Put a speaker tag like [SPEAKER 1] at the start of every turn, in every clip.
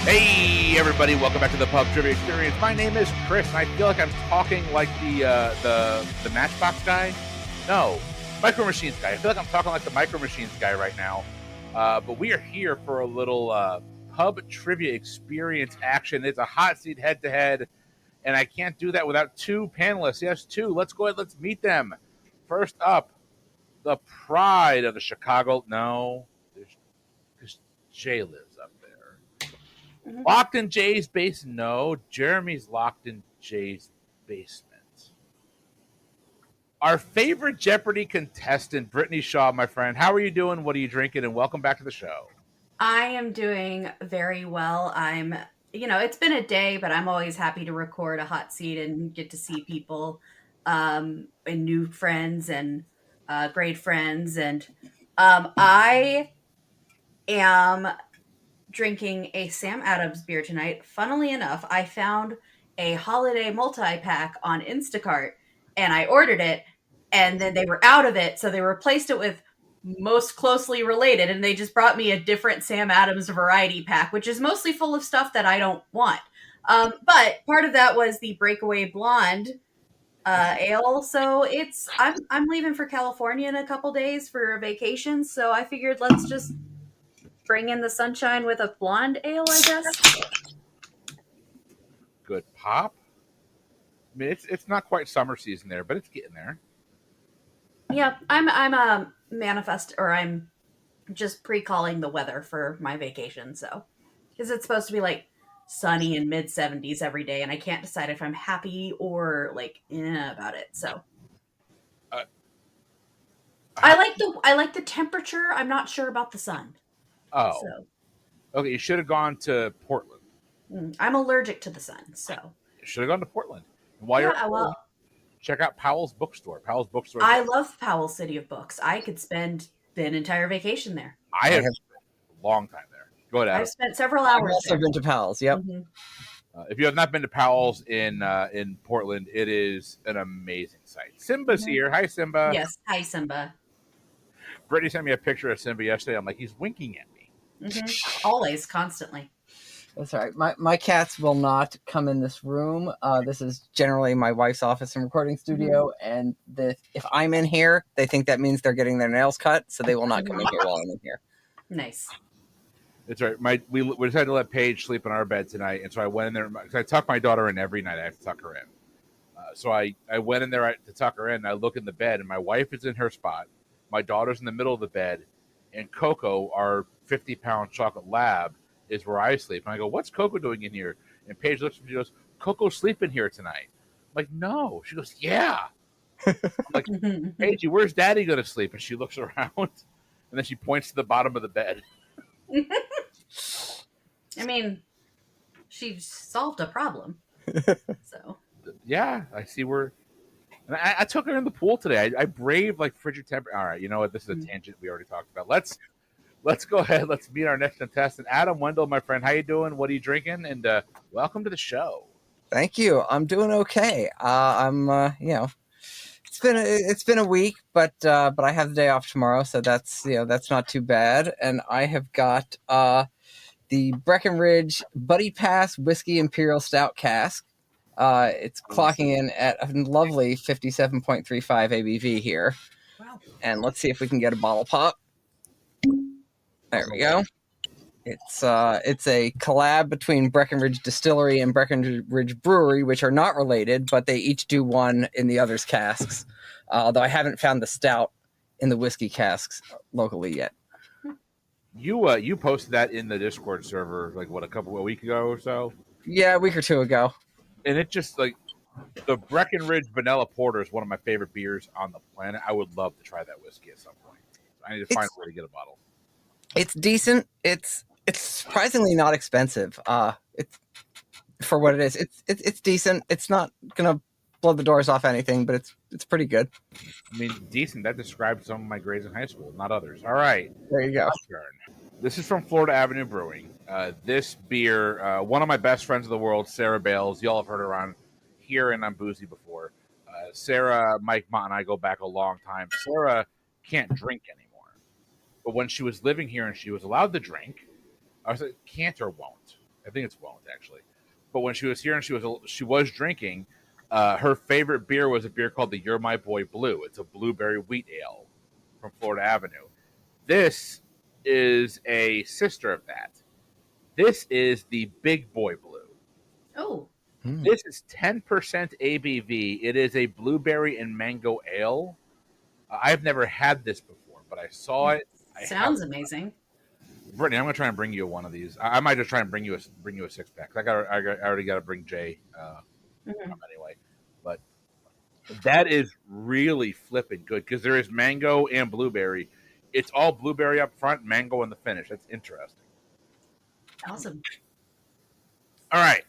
[SPEAKER 1] Hey, everybody! Welcome back to the Pub Trivia Experience. My name is Chris, and I feel like I'm talking like the Matchbox guy. No, Micro Machines guy. I feel like I'm talking like the Micro Machines guy right now. But we are here for a little Pub Trivia Experience action. It's a hot seat head-to-head, and I can't do that without two panelists. Yes, two. Let's go ahead. Let's meet them. First up, the pride of the Chicago. No, because Jay lives up there. Locked in Jay's basement. No, Jeremy's locked in Jay's basement. Our favorite Jeopardy contestant, Brittany Shaw, my friend. How are you doing? What are you drinking? And welcome back to the show.
[SPEAKER 2] I am doing very well. It's been a day, but I'm always happy to record a hot seat and get to see people and new friends and great friends. And I am drinking a Sam Adams beer tonight. Funnily enough, I found a holiday multi-pack on Instacart and I ordered it, and then they were out of it, so they replaced it with most closely related, and they just brought me a different Sam Adams variety pack, which is mostly full of stuff that I don't want. But part of that was the Breakaway Blonde ale. So I'm leaving for California in a couple days for a vacation, so I figured let's just bring in the sunshine with a blonde ale, I guess.
[SPEAKER 1] Good pop. I mean, it's not quite summer season there, but it's getting there.
[SPEAKER 2] Yeah, I'm a manifest, or I'm just pre-calling the weather for my vacation. So, because it's supposed to be like sunny and mid 70s every day, and I can't decide if I'm happy or like about it. So, I like the temperature. I'm not sure about the sun.
[SPEAKER 1] Oh,
[SPEAKER 2] So,
[SPEAKER 1] okay. You should have gone to Portland.
[SPEAKER 2] I'm allergic to the sun. So,
[SPEAKER 1] You should have gone to Portland. And while you're check out Powell's Bookstore. Powell's Bookstore.
[SPEAKER 2] I love Powell City of Books. I could spend an entire vacation there.
[SPEAKER 1] I have spent a long time there. Go ahead, Adam.
[SPEAKER 2] I've spent several hours.
[SPEAKER 3] I've also been to Powell's. Yep.
[SPEAKER 2] Mm-hmm.
[SPEAKER 1] If you have not been to Powell's in Portland, it is an amazing site. Simba's here. Hi, Simba.
[SPEAKER 2] Yes. Hi, Simba.
[SPEAKER 1] Brittany sent me a picture of Simba yesterday. I'm like, he's winking at me.
[SPEAKER 2] Mm-hmm. Always, constantly.
[SPEAKER 3] That's all right. My cats will not come in this room. This is generally my wife's office and recording studio. And if I'm in here, they think that means they're getting their nails cut, so they will not come in here while I'm in here.
[SPEAKER 2] Nice.
[SPEAKER 1] That's right. We decided to let Paige sleep in our bed tonight, and so I went in there because I tuck my daughter in every night. I have to tuck her in. So I went in there to tuck her in, and I look in the bed, and my wife is in her spot. My daughter's in the middle of the bed, and Coco, our 50-pound chocolate lab, is where I sleep. And I go, what's Coco doing in here? And Paige looks at me and she goes, Coco's sleeping here tonight. I'm like, no. She goes, yeah. I'm like, Paige, where's Daddy going to sleep? And she looks around, and then she points to the bottom of the bed.
[SPEAKER 2] I mean, she solved a problem. So.
[SPEAKER 1] Yeah, I see where. And I took her in the pool today. I braved like frigid temperature. All right, you know what? This is a tangent we already talked about. Let's go ahead. Let's meet our next contestant, Adam Wendell, my friend. How you doing? What are you drinking? And welcome to the show.
[SPEAKER 3] Thank you. I'm doing okay. It's been a week, but I have the day off tomorrow, so that's not too bad. And I have got the Breckenridge Buddy Pass Whiskey Imperial Stout cask. It's clocking in at a lovely 57.35 ABV here.
[SPEAKER 2] Wow.
[SPEAKER 3] And let's see if we can get a bottle pop. There we go. It's a collab between Breckenridge Distillery and Breckenridge Brewery, which are not related, but they each do one in the other's casks. Although I haven't found the stout in the whiskey casks locally yet.
[SPEAKER 1] You posted that in the Discord server like a week ago or so?
[SPEAKER 3] Yeah, a week or two ago.
[SPEAKER 1] And it just like the Breckenridge Vanilla Porter is one of my favorite beers on the planet. I would love to try that whiskey at some point. I need to find a way to get a bottle.
[SPEAKER 3] It's decent. It's surprisingly not expensive. It's for what it is. It's decent. It's not gonna blow the doors off anything, but it's pretty good.
[SPEAKER 1] I mean, decent. That describes some of my grades in high school, not others. All right.
[SPEAKER 3] There you go.
[SPEAKER 1] This is from Florida Avenue Brewing. This beer, one of my best friends in the world, Sarah Bales. Y'all have heard her on here and on Boozy before. Sarah, Mike, Mott, and I go back a long time. Sarah can't drink anymore. But when she was living here and she was allowed to drink, I was like, can't or won't. I think it's Wellington actually. But when she was here and she was drinking, her favorite beer was a beer called the You're My Boy Blue. It's a blueberry wheat ale from Florida Avenue. This is a sister of that. This is the Big Boy Blue.
[SPEAKER 2] Oh,
[SPEAKER 1] This is 10% ABV. It is a blueberry and mango ale. I've never had this before, but I saw it.
[SPEAKER 2] sounds amazing.
[SPEAKER 1] Brittany, I'm gonna try and bring you one of these. I might just try and bring you a 6-pack. I already got to bring Jay anyway. But that is really flipping good because there is mango and blueberry. It's all blueberry up front, mango in the finish. That's interesting.
[SPEAKER 2] Awesome.
[SPEAKER 1] All right,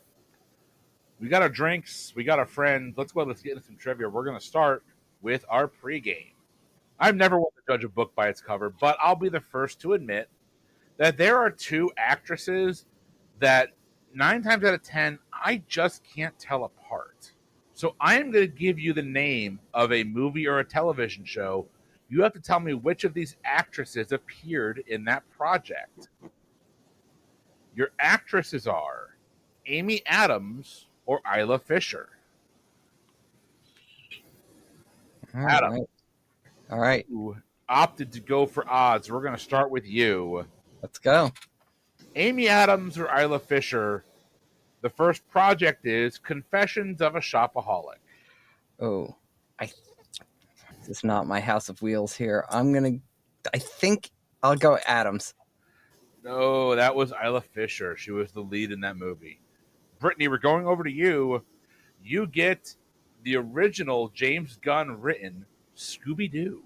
[SPEAKER 1] we got our drinks, we got our friends. Let's go. Let's get into some trivia. We're gonna start with our pregame. I've never wanted to judge a book by its cover, but I'll be the first to admit that there are two actresses that 9 times out of 10 I just can't tell apart. So I am going to give you the name of a movie or a television show. You have to tell me which of these actresses appeared in that project. Your actresses are Amy Adams or Isla Fisher. Adam.
[SPEAKER 3] All right.
[SPEAKER 1] Who opted to go for odds. We're going to start with you.
[SPEAKER 3] Let's go. Amy
[SPEAKER 1] Adams or Isla Fisher. The first project is Confessions of a Shopaholic.
[SPEAKER 3] Oh, this is not my House of Wheels here. I think I'll go Adams.
[SPEAKER 1] No, that was Isla Fisher. She was the lead in that movie. Brittany, we're going over to you. You get the original James Gunn written Scooby-Doo.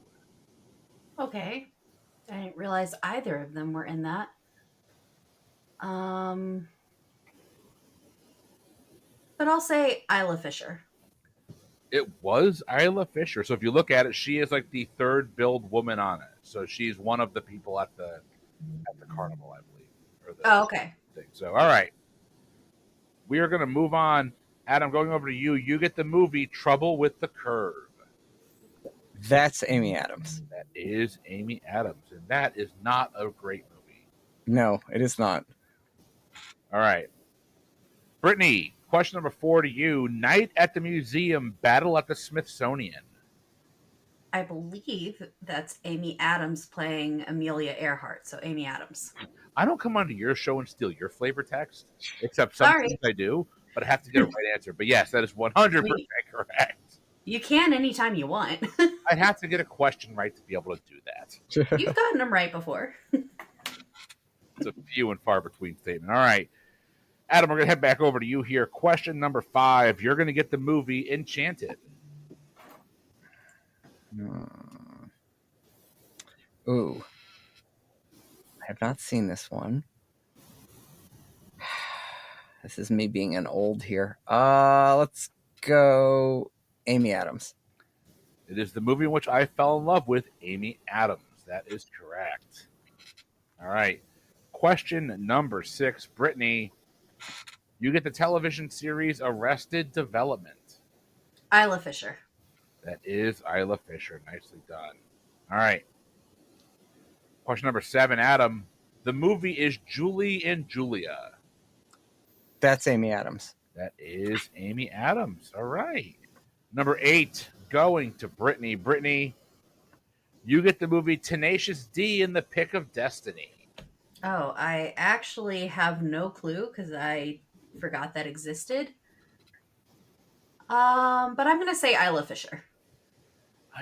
[SPEAKER 2] Okay. I didn't realize either of them were in that. But I'll say Isla Fisher.
[SPEAKER 1] It was Isla Fisher. So if you look at it, she is like the third billed woman on it. So she's one of the people at the carnival, I believe.
[SPEAKER 2] Okay.
[SPEAKER 1] Thing. So all right, we are going to move on. Adam, going over to you. You get the movie Trouble with the Curve.
[SPEAKER 3] That's Amy Adams.
[SPEAKER 1] That is Amy Adams, and that is not a great movie.
[SPEAKER 3] No, it is not.
[SPEAKER 1] All right, Brittany. Question number 4 to you. Night at the Museum, Battle at the Smithsonian.
[SPEAKER 2] I believe that's Amy Adams playing Amelia Earhart. So Amy Adams.
[SPEAKER 1] I don't come onto your show and steal your flavor text, except sometimes I do, but I have to get a right answer. But yes, that is 100% correct.
[SPEAKER 2] You can anytime you want.
[SPEAKER 1] I'd have to get a question right to be able to do that.
[SPEAKER 2] You've gotten them right before.
[SPEAKER 1] It's a few and far between statement. All right. Adam, we're going to head back over to you here. Question number 5. You're going to get the movie Enchanted.
[SPEAKER 3] Ooh. I have not seen this one. This is me being an old here. Let's go Amy Adams.
[SPEAKER 1] It is the movie in which I fell in love with Amy Adams. That is correct. All right. Question number 6. Brittany, you get the television series Arrested Development.
[SPEAKER 2] Isla Fisher.
[SPEAKER 1] That is Isla Fisher. Nicely done. All right. Question number 7, Adam. The movie is Julie and Julia.
[SPEAKER 3] That's Amy Adams.
[SPEAKER 1] That is Amy Adams. All right. Number 8, going to Brittany. Brittany, you get the movie Tenacious D in the Pick of Destiny.
[SPEAKER 2] Oh, I actually have no clue because I forgot that existed. But I'm going to say Isla Fisher.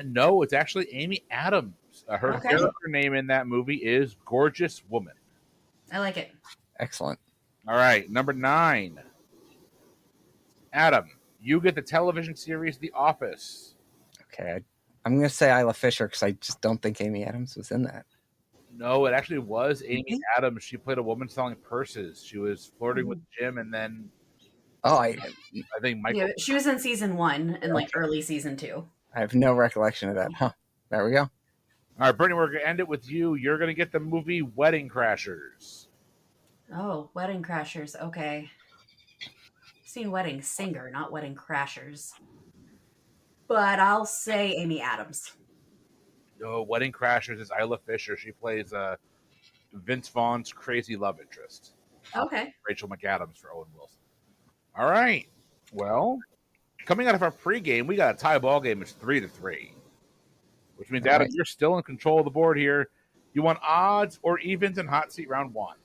[SPEAKER 1] No, it's actually Amy Adams. Her character name in that movie is Gorgeous Woman.
[SPEAKER 2] I like it.
[SPEAKER 3] Excellent.
[SPEAKER 1] All right, number 9. Adam, you get the television series The Office.
[SPEAKER 3] Okay, I'm going to say Isla Fisher because I just don't think Amy Adams was in that.
[SPEAKER 1] No, it actually was Amy Adams. She played a woman selling purses. She was flirting with Jim, and then I think Michael.
[SPEAKER 2] Yeah, she was in season 1 and like early season 2.
[SPEAKER 3] I have no recollection of that. Huh. There we go.
[SPEAKER 1] All right, Brittany, we're going to end it with you. You're going to get the movie Wedding Crashers.
[SPEAKER 2] Oh, Wedding Crashers. Okay. I've seen Wedding Singer, not Wedding Crashers. But I'll say Amy Adams.
[SPEAKER 1] No, Wedding Crashers is Isla Fisher. She plays Vince Vaughn's crazy love interest.
[SPEAKER 2] Okay.
[SPEAKER 1] Rachel McAdams for Owen Wilson. All right. Well, coming out of our pregame, we got a tie ball game. It's 3-3, which means,
[SPEAKER 3] All
[SPEAKER 1] Adam,
[SPEAKER 3] right.
[SPEAKER 1] you're still in control of the board here. You want odds or evens in hot seat round 1?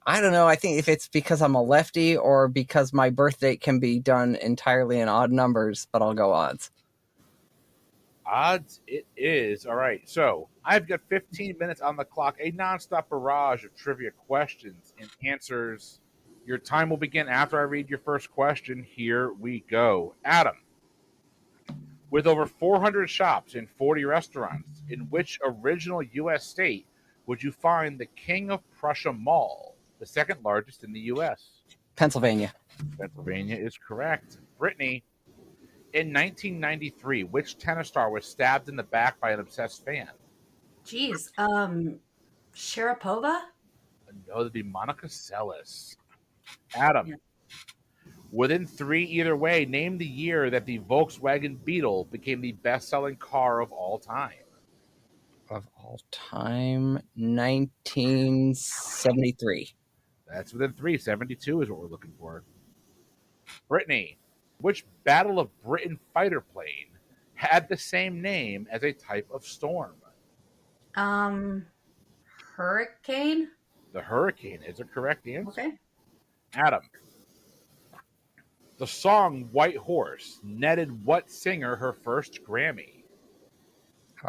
[SPEAKER 3] I don't know. I think if it's because I'm a lefty or because my birth date can be done entirely in odd numbers, but I'll go odds.
[SPEAKER 1] Odds it is. All right. So I've got 15 minutes on the clock, a nonstop barrage of trivia questions and answers. Your time will begin after I read your first question. Here we go. Adam, with over 400 shops and 40 restaurants, in which original U.S. state would you find the King of Prussia Mall, the second largest in the U.S.?
[SPEAKER 3] Pennsylvania.
[SPEAKER 1] Pennsylvania is correct. Brittany, in 1993, which tennis star was stabbed in the back by an obsessed fan?
[SPEAKER 2] Geez. Sharapova?
[SPEAKER 1] No, that'd be Monica Seles. Adam,
[SPEAKER 2] Yeah.
[SPEAKER 1] within 3 either way, name the year that the Volkswagen Beetle became the best-selling car of all time.
[SPEAKER 3] Of all time, 1973.
[SPEAKER 1] That's within 3. 72 is what we're looking for. Brittany, which Battle of Britain fighter plane had the same name as a type of storm?
[SPEAKER 2] Hurricane?
[SPEAKER 1] The Hurricane is a correct answer.
[SPEAKER 2] Okay.
[SPEAKER 1] Adam, the song White Horse netted what singer her first Grammy?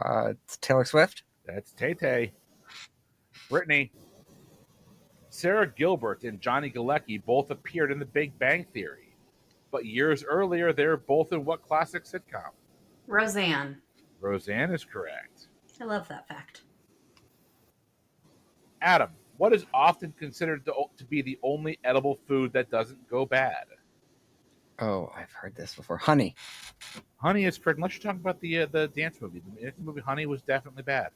[SPEAKER 3] It's Taylor Swift.
[SPEAKER 1] That's Tay-Tay. Brittany, Sarah Gilbert and Johnny Galecki both appeared in The Big Bang Theory, but years earlier they were both in what classic sitcom?
[SPEAKER 2] Roseanne.
[SPEAKER 1] Roseanne is correct.
[SPEAKER 2] I love that fact.
[SPEAKER 1] Adam, what is often considered to be the only edible food that doesn't go bad?
[SPEAKER 3] Oh, I've heard this before. Honey.
[SPEAKER 1] Honey is correct. Unless you're talking about the dance movie. The movie Honey was definitely bad.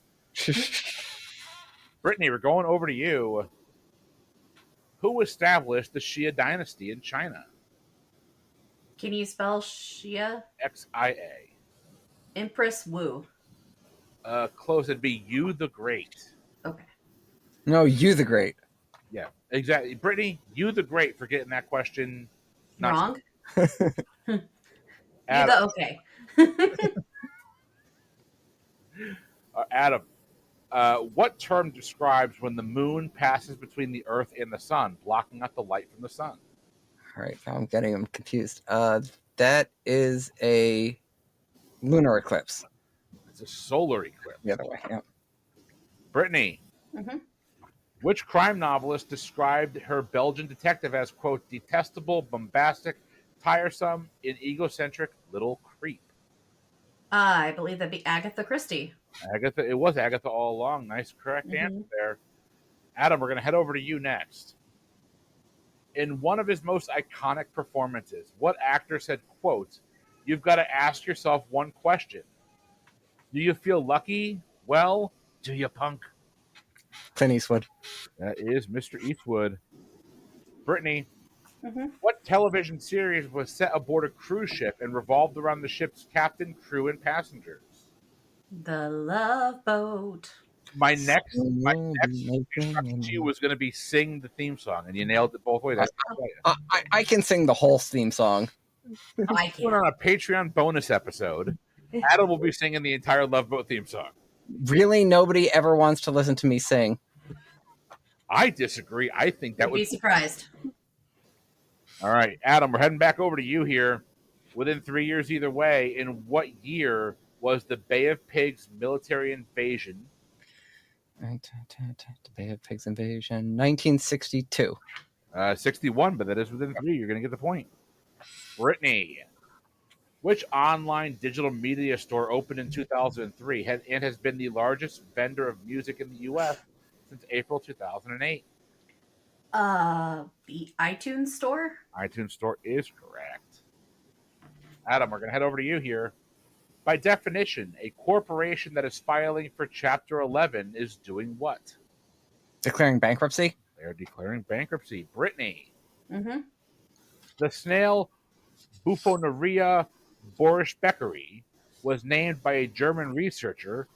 [SPEAKER 1] Brittany, we're going over to you. Who established the Xia dynasty in China?
[SPEAKER 2] Can you spell Xia?
[SPEAKER 1] XIA.
[SPEAKER 2] Empress Wu.
[SPEAKER 1] Close. It'd be Yu the Great.
[SPEAKER 2] Okay.
[SPEAKER 3] No, you the Great.
[SPEAKER 1] Yeah, exactly. Brittany, you the Great for getting that question not
[SPEAKER 2] Wrong. You
[SPEAKER 1] Adam,
[SPEAKER 2] the okay.
[SPEAKER 1] Adam, what term describes when the moon passes between the Earth and the sun, blocking out the light from the sun?
[SPEAKER 3] All right, now I'm getting them confused. That is a lunar eclipse.
[SPEAKER 1] It's a solar eclipse.
[SPEAKER 3] The other way, yeah.
[SPEAKER 1] Brittany,
[SPEAKER 2] Mm-hmm.
[SPEAKER 1] which crime novelist described her Belgian detective as, quote, detestable, bombastic, tiresome, and egocentric little creep?
[SPEAKER 2] I believe that'd be Agatha Christie.
[SPEAKER 1] Agatha. It was Agatha all along. Nice, correct answer there. Adam, we're going to head over to you next. In one of his most iconic performances, what actor said, quote, you've got to ask yourself one question. Do you feel lucky? Well, do you, punk?
[SPEAKER 3] Clint Eastwood.
[SPEAKER 1] That is Mr. Eastwood. Brittany,
[SPEAKER 2] Mm-hmm.
[SPEAKER 1] what television series was set aboard a cruise ship and revolved around the ship's captain, crew, and passengers?
[SPEAKER 2] The Love Boat.
[SPEAKER 1] My next instruction to you was going to be sing the theme song, and you nailed it both ways.
[SPEAKER 3] I can sing the whole theme song.
[SPEAKER 2] I
[SPEAKER 1] Put on a Patreon bonus episode. Adam will be singing the entire Love Boat theme song.
[SPEAKER 3] Really, nobody ever wants to listen to me sing.
[SPEAKER 1] I disagree. I think that
[SPEAKER 2] You'd
[SPEAKER 1] would
[SPEAKER 2] be surprised.
[SPEAKER 1] All right, Adam, we're heading back over to you here. Within 3 years either way, in what year was the Bay of Pigs military invasion?
[SPEAKER 3] The Bay of Pigs invasion, 1962.
[SPEAKER 1] 61, but that is within 3. You're going to get the point. Brittany, which online digital media store opened in 2003 and has been the largest vendor of music in the U.S. since April 2008?
[SPEAKER 2] The iTunes store?
[SPEAKER 1] iTunes Store is correct. Adam, we're going to head over to you here. By definition, a corporation that is filing for Chapter 11 is doing what?
[SPEAKER 3] Declaring bankruptcy?
[SPEAKER 1] They're declaring bankruptcy. Brittany,
[SPEAKER 2] Mm-hmm.
[SPEAKER 1] the snail Buffonaria borisbeckeri was named by a German researcher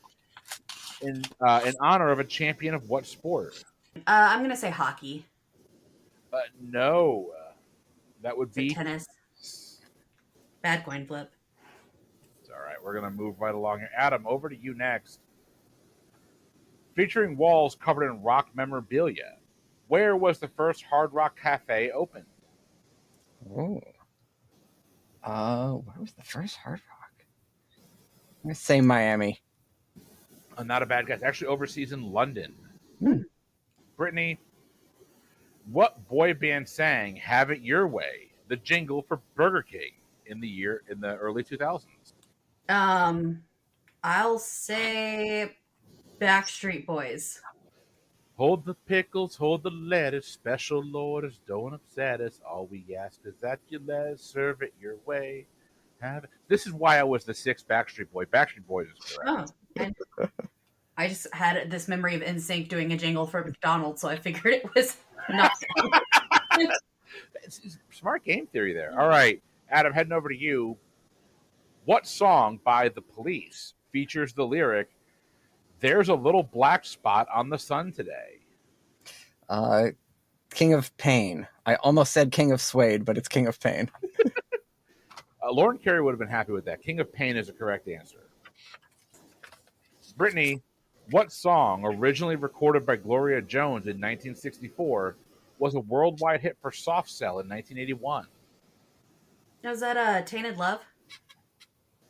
[SPEAKER 1] in honor of a champion of what sport?
[SPEAKER 2] I'm going to say hockey.
[SPEAKER 1] No. That would
[SPEAKER 2] Is it
[SPEAKER 1] be.
[SPEAKER 2] tennis? Bad coin flip.
[SPEAKER 1] It's all right. We're going to move right along here. Adam, over to you next. Featuring walls covered in rock memorabilia, where was the first Hard Rock Cafe opened?
[SPEAKER 3] Oh. Where was the first Hard Rock? I'm gonna say Miami.
[SPEAKER 1] Not a bad guess. Actually, overseas in London.
[SPEAKER 3] Hmm.
[SPEAKER 1] Brittany, what boy band sang "Have It Your Way," the jingle for Burger King in the early 2000s?
[SPEAKER 2] I'll say Backstreet Boys.
[SPEAKER 1] Hold the pickles, hold the lettuce, special orders, don't upset us. All we ask is that you let us serve it your way. Have it. This is why I was the sixth Backstreet Boy. Backstreet Boys is correct.
[SPEAKER 2] Oh, I just had this memory of NSYNC doing a jingle for McDonald's, so I figured it was not.
[SPEAKER 1] It's smart game theory there. All right, Adam, heading over to you. What song by The Police features the lyric, "There's a little black spot on the sun today"?
[SPEAKER 3] King of Pain. I almost said King of Suede, but it's King of Pain.
[SPEAKER 1] Lauren Carey would have been happy with that. King of Pain is a correct answer. Brittany, what song, originally recorded by Gloria Jones in 1964, was a worldwide hit for Soft Cell in 1981?
[SPEAKER 2] Was that Tainted Love?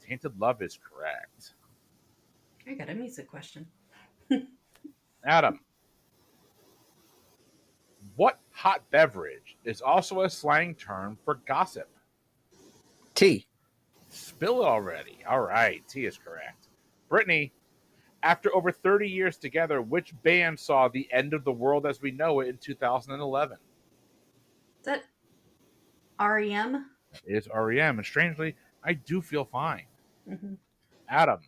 [SPEAKER 1] Tainted Love is correct.
[SPEAKER 2] I got a music question.
[SPEAKER 1] Adam, what hot beverage is also a slang term for gossip?
[SPEAKER 3] Tea.
[SPEAKER 1] Spill it already. All right, T is correct. Brittany, after over 30 years together, which band saw the end of the world as we know it in 2011?
[SPEAKER 2] Is that REM?
[SPEAKER 1] It is REM, and strangely, I do feel fine.
[SPEAKER 2] Mm-hmm.
[SPEAKER 1] Adam,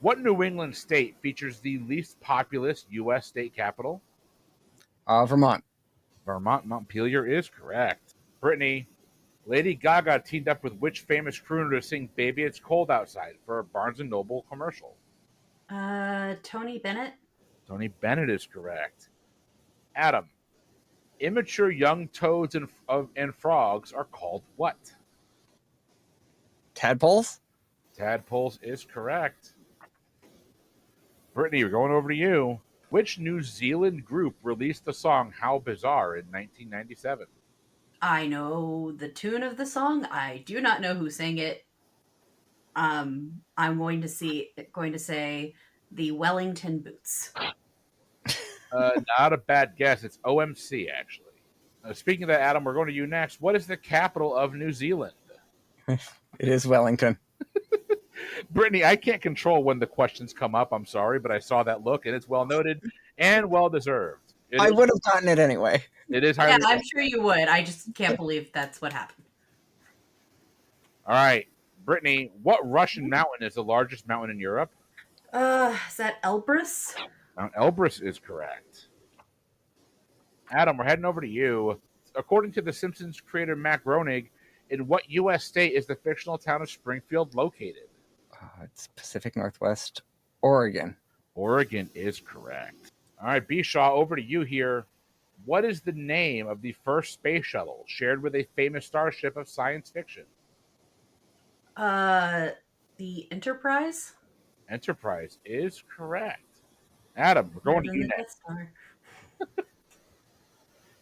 [SPEAKER 1] what New England state features the least populous U.S. state capital?
[SPEAKER 3] Vermont.
[SPEAKER 1] Vermont. Montpelier is correct. Brittany, Lady Gaga teamed up with which famous crooner to sing "Baby It's Cold Outside" for a Barnes & Noble commercial?
[SPEAKER 2] Tony Bennett?
[SPEAKER 1] Tony Bennett is correct. Adam, immature young toads and frogs are called what?
[SPEAKER 3] Tadpoles.
[SPEAKER 1] Tadpoles is correct. Brittany, we're going over to you. Which New Zealand group released the song "How Bizarre" in 1997?
[SPEAKER 2] I know the tune of the song. I do not know who sang it. I'm going to say the Wellington Boots.
[SPEAKER 1] Not a bad guess. It's OMC, actually. Speaking of that, Adam, we're going to you next. What is the capital of New Zealand?
[SPEAKER 3] It is Wellington.
[SPEAKER 1] Brittany, I can't control when the questions come up. I'm sorry, but I saw that look, and it's well noted and well deserved.
[SPEAKER 3] I would have gotten it anyway.
[SPEAKER 1] It is
[SPEAKER 2] Yeah,
[SPEAKER 1] highly.
[SPEAKER 2] I'm sure you would. I just can't believe that's what happened.
[SPEAKER 1] All right, Brittany, what Russian mountain is the largest mountain in Europe?
[SPEAKER 2] Is that Elbrus?
[SPEAKER 1] Mount Elbrus is correct. Adam, we're heading over to you. According to The Simpsons creator Matt Groening, in what U.S. state is the fictional town of Springfield located?
[SPEAKER 3] It's Pacific Northwest, Oregon.
[SPEAKER 1] Oregon is correct. All right, Bishaw, over to you here. What is the name of the first space shuttle shared with a famous starship of science fiction?
[SPEAKER 2] The Enterprise?
[SPEAKER 1] Enterprise is correct. Adam, we're going to you next.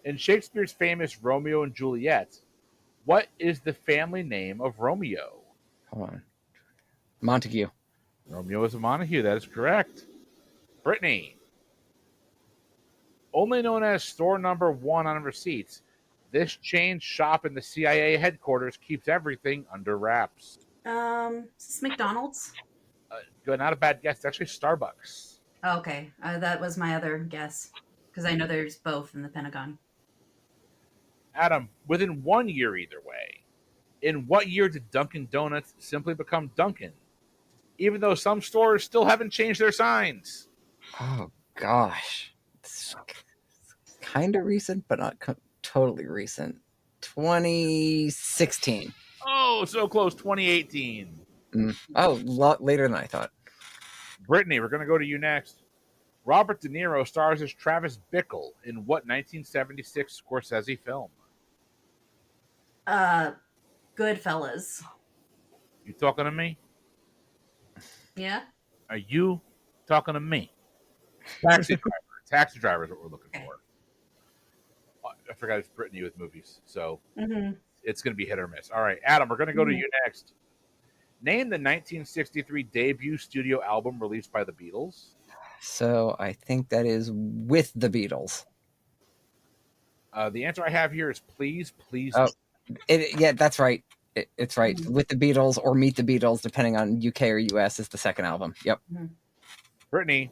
[SPEAKER 1] In Shakespeare's famous Romeo and Juliet, what is the family name of Romeo?
[SPEAKER 3] Hold on. Montague.
[SPEAKER 1] Romeo is a Montague. That is correct. Brittany, only known as store number 1 on receipts, this chain shop in the CIA headquarters keeps everything under wraps.
[SPEAKER 2] Is this McDonald's?
[SPEAKER 1] Not a bad guess. It's actually Starbucks.
[SPEAKER 2] Oh, okay. That was my other guess. Because I know there's both in the Pentagon.
[SPEAKER 1] Adam, within 1 year either way, in what year did Dunkin' Donuts simply become Dunkin'? Even though some stores still haven't changed their signs.
[SPEAKER 3] Oh, gosh. It's kind of recent, but not totally recent. 2016.
[SPEAKER 1] Oh, so close. 2018.
[SPEAKER 3] Oh, a lot later than I thought.
[SPEAKER 1] Brittany, we're going to go to you next. Robert De Niro stars as Travis Bickle in what 1976 Scorsese film?
[SPEAKER 2] Goodfellas.
[SPEAKER 1] You talking to me?
[SPEAKER 2] Yeah.
[SPEAKER 1] Are you talking to me? Taxi Driver. Taxi Driver is what we're looking
[SPEAKER 2] Okay.
[SPEAKER 1] for. I forgot it's Brittany with movies, so
[SPEAKER 2] Mm-hmm.
[SPEAKER 1] it's going to be hit or miss. All right, Adam, we're going to go to you next. Name the 1963 debut studio album released by the Beatles.
[SPEAKER 3] So I think that is with the Beatles.
[SPEAKER 1] The answer I have here is Please, Please.
[SPEAKER 3] Oh, yeah, that's right. It's right. With the Beatles or Meet the Beatles, depending on UK or US, is the second album. Yep.
[SPEAKER 2] Mm-hmm.
[SPEAKER 1] Brittany,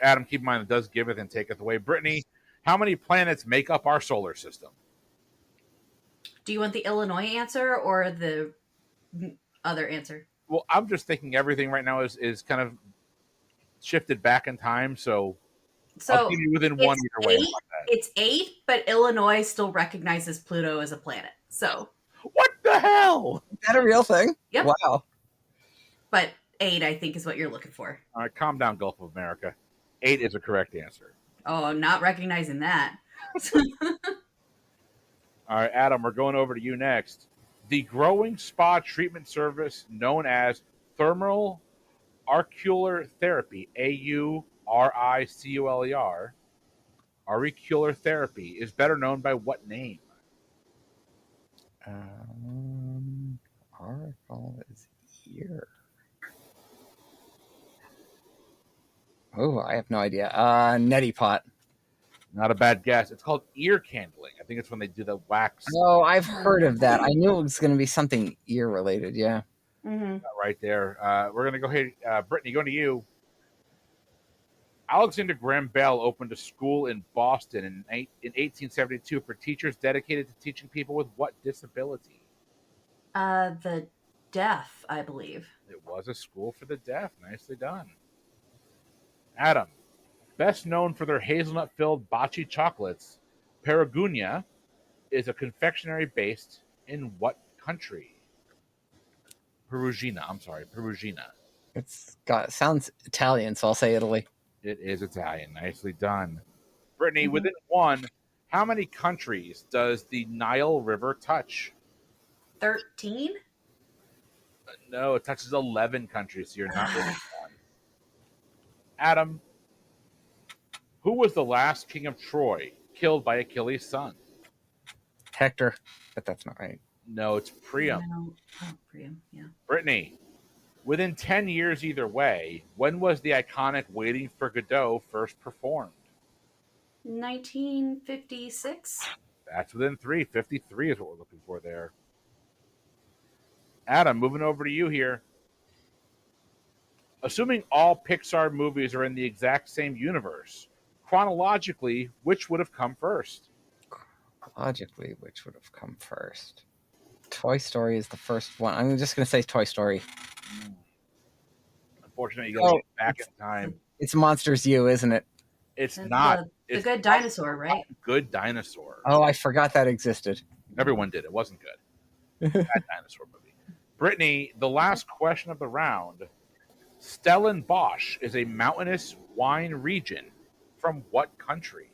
[SPEAKER 1] Adam, keep in mind it does giveth and taketh away. Brittany, how many planets make up our solar system?
[SPEAKER 2] Do you want the Illinois answer or the other answer?
[SPEAKER 1] Well, I'm just thinking everything right now is kind of shifted back in time, so I'll keep you within one either way.
[SPEAKER 2] It's 8, but Illinois still recognizes Pluto as a planet. So
[SPEAKER 1] what the hell?
[SPEAKER 3] Is that a real thing?
[SPEAKER 2] Yep.
[SPEAKER 3] Wow.
[SPEAKER 2] But 8, I think, is what you're looking for.
[SPEAKER 1] All right, calm down, Gulf of America. 8 is a correct answer.
[SPEAKER 2] Oh, not recognizing that.
[SPEAKER 1] All right, Adam, we're going over to you next. The growing spa treatment service known as thermal auricular therapy, AURICULER, auricular therapy, is better known by what name?
[SPEAKER 3] Auricle is ear. Oh, I have no idea. Neti pot.
[SPEAKER 1] Not a bad guess. It's called ear candling. I think it's when they do the wax.
[SPEAKER 3] Oh, I've heard of that. I knew it was going to be something ear related. Yeah.
[SPEAKER 2] Mm-hmm.
[SPEAKER 1] Right there. We're going to go ahead. Brittany, going to you. Alexander Graham Bell opened a school in Boston in 1872 for teachers dedicated to teaching people with what disability?
[SPEAKER 2] The deaf, I believe.
[SPEAKER 1] It was a school for the deaf. Nicely done. Adam, best known for their hazelnut-filled Baci chocolates, Perugia is a confectionery based in what country? Perugina.
[SPEAKER 3] Sounds Italian, so I'll say Italy.
[SPEAKER 1] It is Italian. Nicely done. Brittany, within one, how many countries does the Nile River touch?
[SPEAKER 2] 13?
[SPEAKER 1] No, it touches 11 countries, so you're not within one. Adam, who was the last king of Troy killed by Achilles' son?
[SPEAKER 3] Hector, but that's not right.
[SPEAKER 1] No, it's Priam.
[SPEAKER 2] No. Oh, Priam, yeah.
[SPEAKER 1] Brittany, within 10 years either way, when was the iconic Waiting for Godot first performed?
[SPEAKER 2] 1956?
[SPEAKER 1] That's within 3. 53 is what we're looking for there. Adam, moving over to you here. Assuming all Pixar movies are in the exact same universe, chronologically, which would have come first?
[SPEAKER 3] Chronologically, which would have come first? Toy Story is the first one. I'm just going to say Toy Story.
[SPEAKER 1] Unfortunately, you got to get back in time.
[SPEAKER 3] It's Monsters U, isn't it?
[SPEAKER 1] It's not.
[SPEAKER 2] The
[SPEAKER 1] It's
[SPEAKER 2] Good Dinosaur, right?
[SPEAKER 1] Good Dinosaur.
[SPEAKER 3] Oh, I forgot that existed.
[SPEAKER 1] Everyone did. It wasn't good. Bad dinosaur movie. Brittany, the last question of the round. Stellenbosch is a mountainous wine region from what country?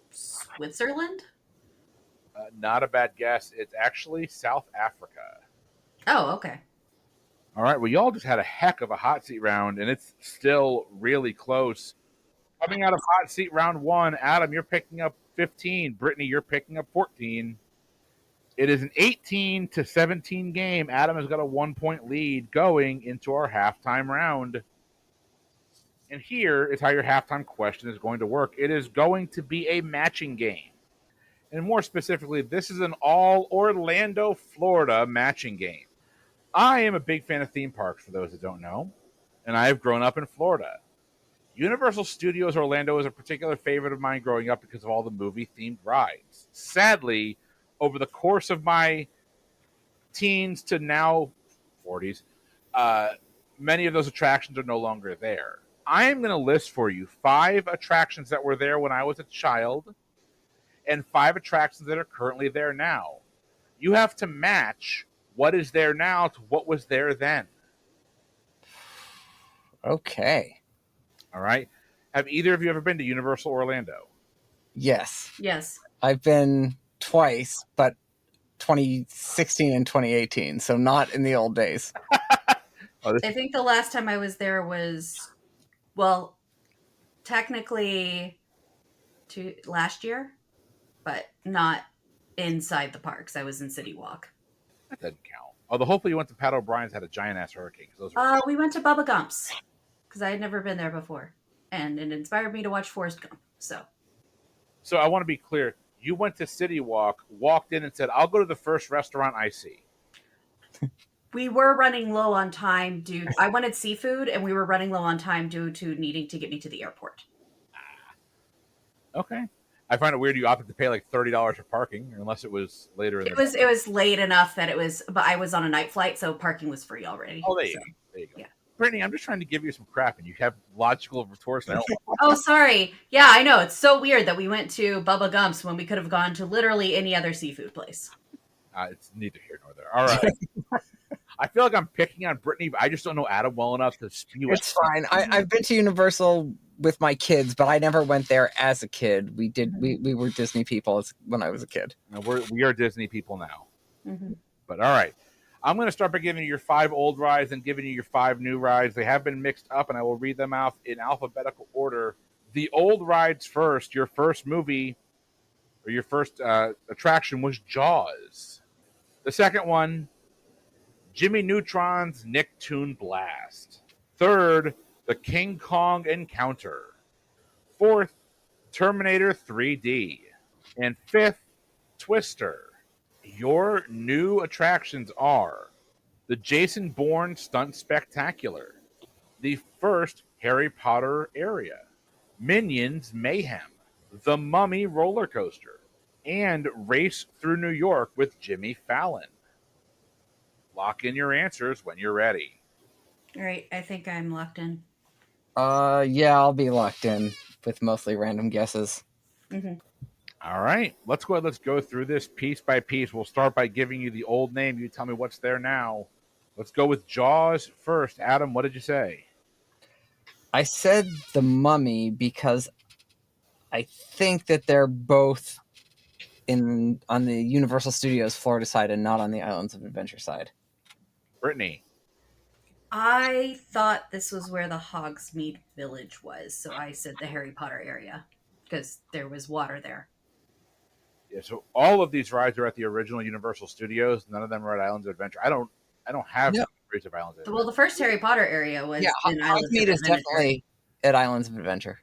[SPEAKER 2] Switzerland?
[SPEAKER 1] Not a bad guess. It's actually South Africa.
[SPEAKER 2] Oh, okay.
[SPEAKER 1] All right. Well, y'all just had a heck of a hot seat round, and it's still really close. Coming out of hot seat round 1, Adam, you're picking up 15. Brittany, you're picking up 14. It is an 18-17 game. Adam has got a 1-point lead going into our halftime round. And here is how your halftime question is going to work. It is going to be a matching game. And more specifically, this is an all Orlando, Florida matching game. I am a big fan of theme parks, for those that don't know, and I have grown up in Florida. Universal Studios Orlando is a particular favorite of mine growing up because of all the movie-themed rides. Sadly, over the course of my teens to now 40s, many of those attractions are no longer there. I am going to list for you 5 attractions that were there when I was a child and 5 attractions that are currently there now. You have to match what is there now to what was there then.
[SPEAKER 3] Okay.
[SPEAKER 1] All right. Have either of you ever been to Universal Orlando?
[SPEAKER 3] Yes.
[SPEAKER 2] Yes.
[SPEAKER 3] I've been twice, but 2016 and 2018, so not in the old days.
[SPEAKER 1] Oh, this
[SPEAKER 2] I think the last time I was there was, well, technically last year, but not inside the parks. I was in City Walk.
[SPEAKER 1] that doesn't count. Although hopefully you went to Pat O'Brien's, had a giant ass hurricane. 'Cause those were
[SPEAKER 2] We went to Bubba Gump's because I had never been there before, and it inspired me to watch Forrest Gump. So
[SPEAKER 1] So I want to be clear. You went to City Walk, walked in and said, I'll go to the first restaurant I see.
[SPEAKER 2] we were running low on time due. I wanted seafood, and we were running low on time due to needing to get me to the airport.
[SPEAKER 1] Okay. I find it weird you opted to pay like $30 for parking, unless it was later in
[SPEAKER 2] It
[SPEAKER 1] the
[SPEAKER 2] was
[SPEAKER 1] day.
[SPEAKER 2] it was late enough that it was, but I was on a night flight, so parking was free already.
[SPEAKER 1] Oh, there you
[SPEAKER 2] so.
[SPEAKER 1] go. There you go.
[SPEAKER 2] Yeah.
[SPEAKER 1] Brittany, I'm just trying to give you some crap, and you have logical retorts. And I don't
[SPEAKER 2] Oh, sorry. Yeah, I know. It's so weird that we went to Bubba Gump's when we could have gone to literally any other seafood place.
[SPEAKER 1] it's neither here nor there. All right. I feel like I'm picking on Brittany, but I just don't know Adam well enough to spew
[SPEAKER 3] It's fine. I've been to Universal with my kids, but I never went there as a kid. We were Disney people when I was a kid.
[SPEAKER 1] We are Disney people now.
[SPEAKER 2] Mm-hmm.
[SPEAKER 1] But all right. I'm going to start by giving you your 5 old rides and giving you your 5 new rides. They have been mixed up, and I will read them out in alphabetical order. The old rides first. Your first movie or your first attraction was Jaws. The second one, Jimmy Neutron's Nicktoon Blast. Third, the King Kong Encounter. Fourth, Terminator 3D. And fifth, Twister. Your new attractions are the Jason Bourne Stunt Spectacular, the first Harry Potter area, Minions Mayhem, the Mummy Roller Coaster, and Race Through New York with Jimmy Fallon. Lock in your answers when you're ready.
[SPEAKER 2] All right, I think I'm locked in.
[SPEAKER 3] Yeah, I'll be locked in with mostly random guesses.
[SPEAKER 2] Mm-hmm.
[SPEAKER 1] All right, let's go through this piece by piece. We'll start by giving you the old name. You tell me what's there now. Let's go with Jaws first. Adam, what did you say?
[SPEAKER 3] I said the Mummy because I think that they're both on the Universal Studios Florida side and not on the Islands of Adventure side.
[SPEAKER 1] Brittany.
[SPEAKER 2] I thought this was where the Hogsmeade Village was, so I said the Harry Potter area because there was water there.
[SPEAKER 1] Yeah, so all of these rides are at the original Universal Studios. None of them are at Islands of Adventure. I don't have memories of Islands of Adventure.
[SPEAKER 2] Well, the first Harry Potter area was in Islands
[SPEAKER 3] Hogsmeade
[SPEAKER 2] of
[SPEAKER 3] is definitely at Islands of Adventure.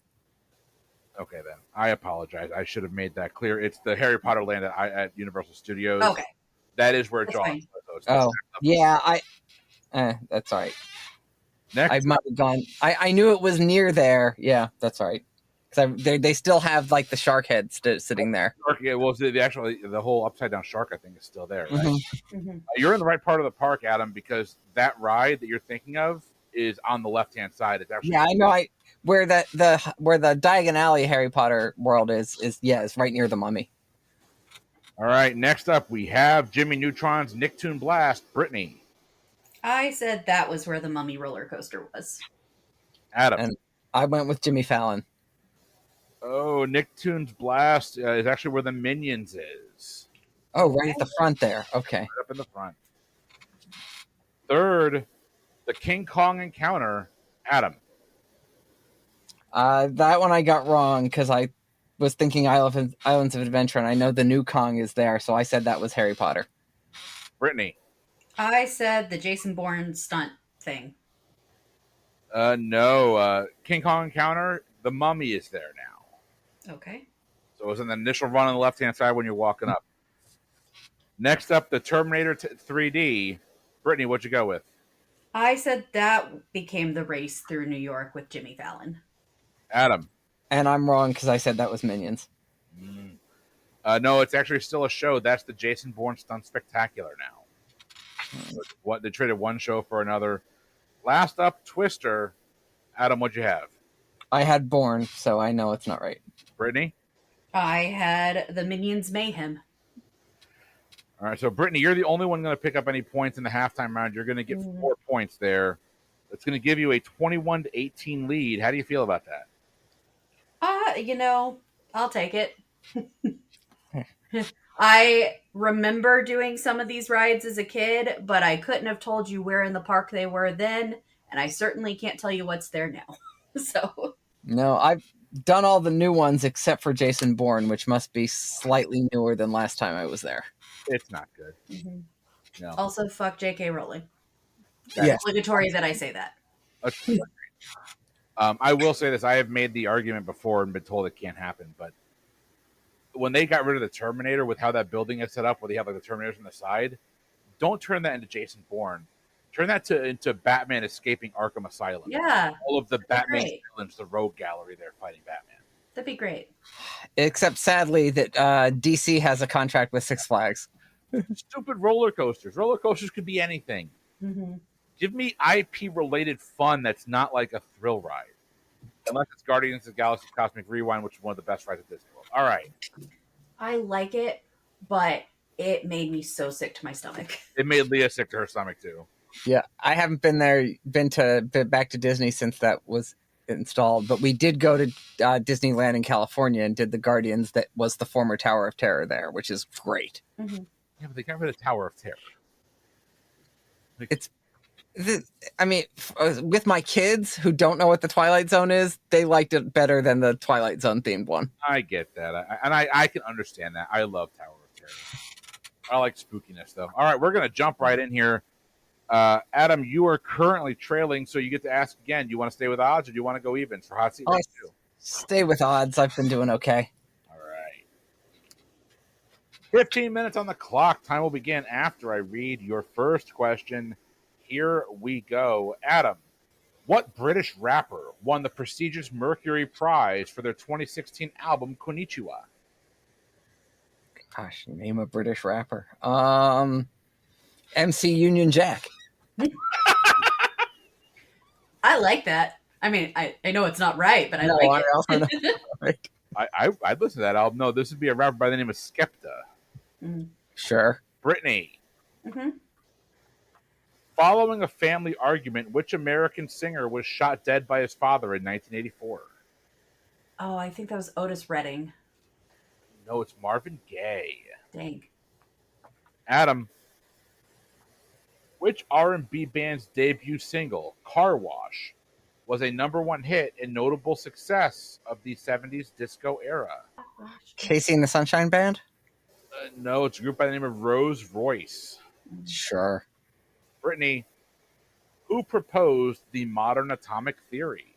[SPEAKER 1] Okay, then. I apologize. I should have made that clear. It's the Harry Potter land at Universal Studios.
[SPEAKER 2] Okay.
[SPEAKER 1] That is where
[SPEAKER 2] That's
[SPEAKER 1] Jaws
[SPEAKER 2] fine.
[SPEAKER 1] was.
[SPEAKER 3] Oh, yeah. That's all right.
[SPEAKER 1] Next,
[SPEAKER 3] I might have gone. I knew it was near there. Yeah, that's all right. Because they still have like the shark head sitting there.
[SPEAKER 1] yeah, well, the whole upside down shark, I think, is still there. Right?
[SPEAKER 3] Mm-hmm.
[SPEAKER 2] Mm-hmm.
[SPEAKER 1] You're in the right part of the park, Adam, because that ride that you're thinking of is on the left hand side. It's actually
[SPEAKER 3] Yeah, I know. Where the Diagon Alley Harry Potter world is right near the Mummy.
[SPEAKER 1] All right. Next up, we have Jimmy Neutron's Nicktoon Blast. Brittany.
[SPEAKER 2] I said that was where the Mummy roller coaster was.
[SPEAKER 1] Adam.
[SPEAKER 3] And I went with Jimmy Fallon.
[SPEAKER 1] Oh, Nicktoon's Blast is actually where the Minions is.
[SPEAKER 3] Oh, right at the front there. Okay.
[SPEAKER 1] Right up in the front. Third, the King Kong Encounter. Adam.
[SPEAKER 3] That one I got wrong because I was thinking Islands of Adventure, and I know the new Kong is there, so I said that was Harry Potter.
[SPEAKER 1] Brittany.
[SPEAKER 2] I said the Jason Bourne stunt thing.
[SPEAKER 1] No. King Kong Encounter, the Mummy is there now.
[SPEAKER 2] Okay.
[SPEAKER 1] So it was in the initial run on the left-hand side when you're walking up. Next up, the Terminator 3D. Brittany, what'd you go with?
[SPEAKER 2] I said that became the Race Through New York with Jimmy Fallon.
[SPEAKER 1] Adam.
[SPEAKER 3] And I'm wrong because I said that was Minions.
[SPEAKER 1] No, it's actually still a show. That's the Jason Bourne Stunt Spectacular now. What they traded one show for another. Last up, Twister. Adam, what'd you have?
[SPEAKER 3] I had Bourne, so I know it's not right.
[SPEAKER 1] Brittany?
[SPEAKER 2] I had the Minions Mayhem.
[SPEAKER 1] All right, so Brittany, you're the only one going to pick up any points in the halftime round. You're going to get 4 points there. It's going to give you a 21-18 lead. How do you feel about that?
[SPEAKER 2] I'll take it. I remember doing some of these rides as a kid, but I couldn't have told you where in the park they were then, and I certainly can't tell you what's there now. So
[SPEAKER 3] No, I've done all the new ones except for Jason Bourne, which must be slightly newer than last time I was there.
[SPEAKER 1] It's not good. No.
[SPEAKER 2] Also, fuck J.K. Rowling.
[SPEAKER 3] Yes.
[SPEAKER 2] Obligatory that I say that.
[SPEAKER 1] I will say this. I have made the argument before and been told it can't happen, but when they got rid of the Terminator with how that building is set up, where they have like the Terminators on the side, don't turn that into Jason Bourne. Turn that into Batman escaping Arkham Asylum.
[SPEAKER 2] Yeah.
[SPEAKER 1] All of the Batman
[SPEAKER 2] great.
[SPEAKER 1] villains, the rogue gallery there fighting Batman.
[SPEAKER 2] That'd be great.
[SPEAKER 3] Except sadly that DC has a contract with Six Flags.
[SPEAKER 1] Stupid roller coasters. Roller coasters could be anything.
[SPEAKER 2] Mm-hmm.
[SPEAKER 1] Give me IP-related fun that's not like a thrill ride. Unless it's Guardians of the Galaxy Cosmic Rewind, which is one of the best rides at Disney World. All right.
[SPEAKER 2] I like it, but it made me so sick to my stomach.
[SPEAKER 1] It made Leah sick to her stomach, too.
[SPEAKER 3] Yeah, I haven't been back to Disney since that was installed, but we did go to Disneyland in California and did the Guardians that was the former Tower of Terror there, which is great.
[SPEAKER 2] Mm-hmm.
[SPEAKER 1] Yeah, but they got rid of Tower of Terror.
[SPEAKER 3] With my kids who don't know what the Twilight Zone is, they liked it better than the Twilight Zone themed one.
[SPEAKER 1] I get that. I can understand that. I love Tower of Terror. I like spookiness, though. All right, we're going to jump right in here. Adam, you are currently trailing, so you get to ask again. Do you want to stay with odds or do you want to go even for hot seat race 2?
[SPEAKER 3] Stay with odds. I've been doing okay.
[SPEAKER 1] All right. 15 minutes on the clock. Time will begin after I read your first question. Here we go. Adam, what British rapper won the prestigious Mercury Prize for their 2016 album Konnichiwa?
[SPEAKER 3] Gosh, name a British rapper. MC Union Jack.
[SPEAKER 2] I like that. I mean, I know it's not right, but I like it.
[SPEAKER 3] Right.
[SPEAKER 1] I'd listen to that album. No, this would be a rapper by the name of Skepta.
[SPEAKER 2] Mm.
[SPEAKER 3] Sure.
[SPEAKER 1] Brittany.
[SPEAKER 2] Mm-hmm.
[SPEAKER 1] Following a family argument, which American singer was shot dead by his father in 1984?
[SPEAKER 2] Oh, I think that was Otis Redding.
[SPEAKER 1] No, it's Marvin Gaye.
[SPEAKER 2] Dang.
[SPEAKER 1] Adam, which R&B band's debut single, Car Wash, was a #1 hit and notable success of the 70s disco era?
[SPEAKER 3] Casey and the Sunshine Band?
[SPEAKER 1] No, it's a group by the name of Rose Royce.
[SPEAKER 3] Sure.
[SPEAKER 1] Brittany, who proposed the modern atomic theory?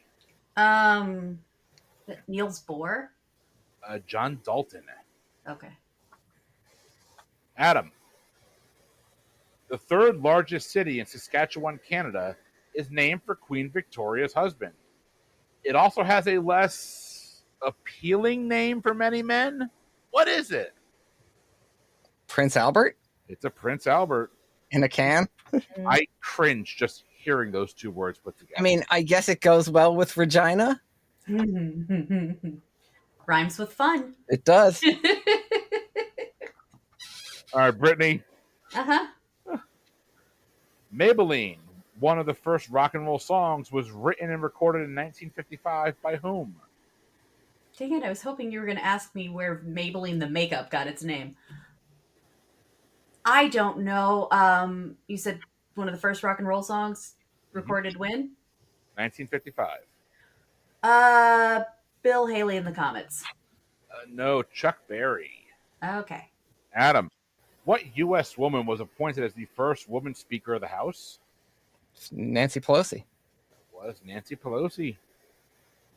[SPEAKER 2] Niels Bohr?
[SPEAKER 1] John Dalton.
[SPEAKER 2] Okay.
[SPEAKER 1] Adam, the third largest city in Saskatchewan, Canada, is named for Queen Victoria's husband. It also has a less appealing name for many men. What is it?
[SPEAKER 3] Prince Albert?
[SPEAKER 1] It's a Prince Albert.
[SPEAKER 3] In a can?
[SPEAKER 1] I cringe just hearing those two words put together.
[SPEAKER 3] I mean, I guess it goes well with Regina.
[SPEAKER 2] Rhymes with fun.
[SPEAKER 3] It does.
[SPEAKER 1] All right, Brittany.
[SPEAKER 2] Uh-huh.
[SPEAKER 1] Maybelline, one of the first rock and roll songs, was written and recorded in 1955 by whom?
[SPEAKER 2] Dang it, I was hoping you were going to ask me where Maybelline the makeup got its name. I don't know. You said one of the first rock and roll songs recorded when?
[SPEAKER 1] 1955.
[SPEAKER 2] Bill Haley and the Comets.
[SPEAKER 1] No, Chuck Berry.
[SPEAKER 2] Okay.
[SPEAKER 1] Adam, what U.S. woman was appointed as the first woman Speaker of the House?
[SPEAKER 3] Nancy Pelosi.
[SPEAKER 1] It was Nancy Pelosi.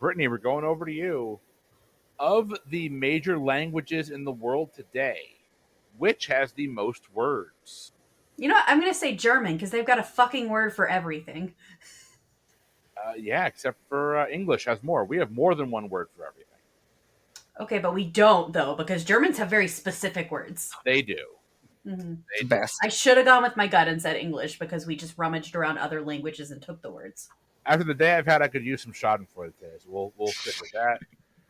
[SPEAKER 1] Brittany, we're going over to you. Of the major languages in the world today, which has the most words?
[SPEAKER 2] You know what? I'm going to say German because they've got a fucking word for everything.
[SPEAKER 1] Yeah, except for English has more. We have more than one word for everything.
[SPEAKER 2] Okay, but we don't, though, because Germans have very specific words.
[SPEAKER 1] They do.
[SPEAKER 2] Mm-hmm.
[SPEAKER 1] They
[SPEAKER 3] Best.
[SPEAKER 2] I should have gone with my gut and said English because we just rummaged around other languages and took the words.
[SPEAKER 1] After the day I've had, I could use some schadenfreude today, so we'll stick with that.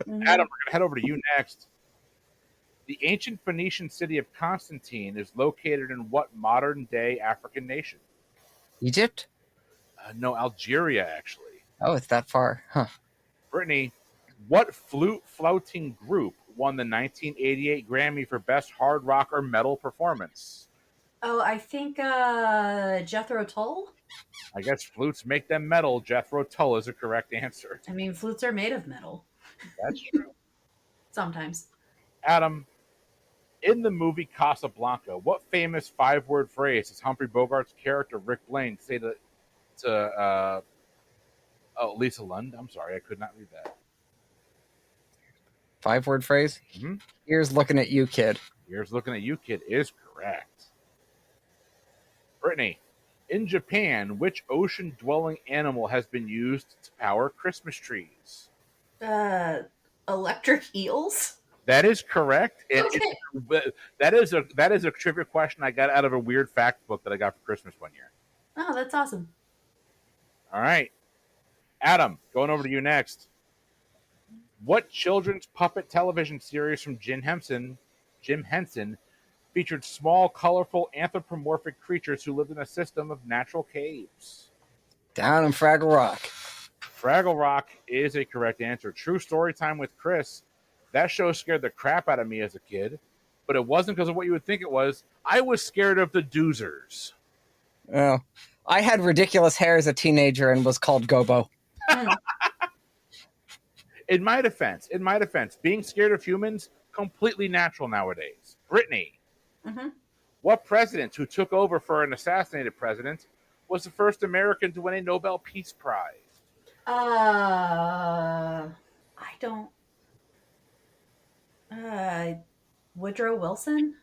[SPEAKER 2] Mm-hmm.
[SPEAKER 1] Adam, we're going to head over to you next. The ancient Phoenician city of Constantine is located in what modern-day African nation?
[SPEAKER 3] Egypt?
[SPEAKER 1] No, Algeria, actually.
[SPEAKER 3] Oh, it's that far. Huh.
[SPEAKER 1] Brittany, what flute flouting group won the 1988 Grammy for Best Hard Rock or Metal Performance?
[SPEAKER 2] Oh, I think Jethro Tull.
[SPEAKER 1] I guess flutes make them metal. Jethro Tull is a correct answer.
[SPEAKER 2] I mean, flutes are made of metal
[SPEAKER 1] That's true.
[SPEAKER 2] sometimes.
[SPEAKER 1] Adam, in the movie Casablanca, what famous five-word phrase does Humphrey Bogart's character Rick Blaine say to Lisa Lund? I'm sorry, I could not read that.
[SPEAKER 3] 5-word phrase.
[SPEAKER 1] Mm-hmm.
[SPEAKER 3] Here's looking at you, kid.
[SPEAKER 1] Here's looking at you, kid is correct. Brittany, in Japan, which ocean-dwelling animal has been used to power Christmas trees?
[SPEAKER 2] Electric eels.
[SPEAKER 1] That is correct. And
[SPEAKER 2] Okay.
[SPEAKER 1] that is a trivia question I got out of a weird fact book that I got for Christmas one year.
[SPEAKER 2] Oh, that's awesome.
[SPEAKER 1] All right. Adam, going over to you next. What children's puppet television series from Jim Henson featured small, colorful, anthropomorphic creatures who lived in a system of natural caves?
[SPEAKER 3] Down in Fraggle Rock.
[SPEAKER 1] Fraggle Rock is a correct answer. True story time with Chris. That show scared the crap out of me as a kid, but it wasn't because of what you would think it was. I was scared of the Doozers.
[SPEAKER 3] Oh, I had ridiculous hair as a teenager and was called Gobo.
[SPEAKER 1] In my defense, being scared of humans, completely natural nowadays. Brittany, what president who took over for an assassinated president was the first American to win a Nobel Peace Prize?
[SPEAKER 2] I don't. Woodrow Wilson?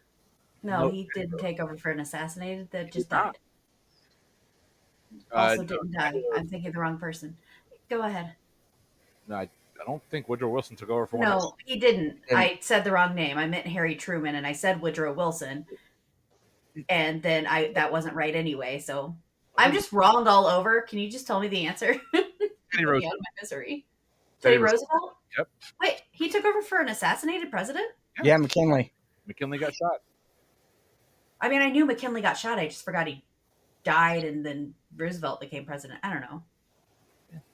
[SPEAKER 2] No,
[SPEAKER 1] Nope.
[SPEAKER 2] he didn't take over for an assassinated that just
[SPEAKER 1] not.
[SPEAKER 2] died. Also didn't die. I'm thinking of the wrong person. Go ahead.
[SPEAKER 1] No, I don't think Woodrow Wilson took over for one.
[SPEAKER 2] No, he didn't. I said the wrong name. I meant Harry Truman, and I said Woodrow Wilson. And then that wasn't right anyway, so I'm just wronged all over. Can you just tell me the answer?
[SPEAKER 1] Teddy Roosevelt.
[SPEAKER 2] Out of my misery. Teddy Roosevelt?
[SPEAKER 1] Yep.
[SPEAKER 2] Wait, he took over for an assassinated president?
[SPEAKER 3] Yeah, McKinley.
[SPEAKER 1] McKinley got shot.
[SPEAKER 2] I mean, I knew McKinley got shot. I just forgot he died, and then Roosevelt became president. I don't know.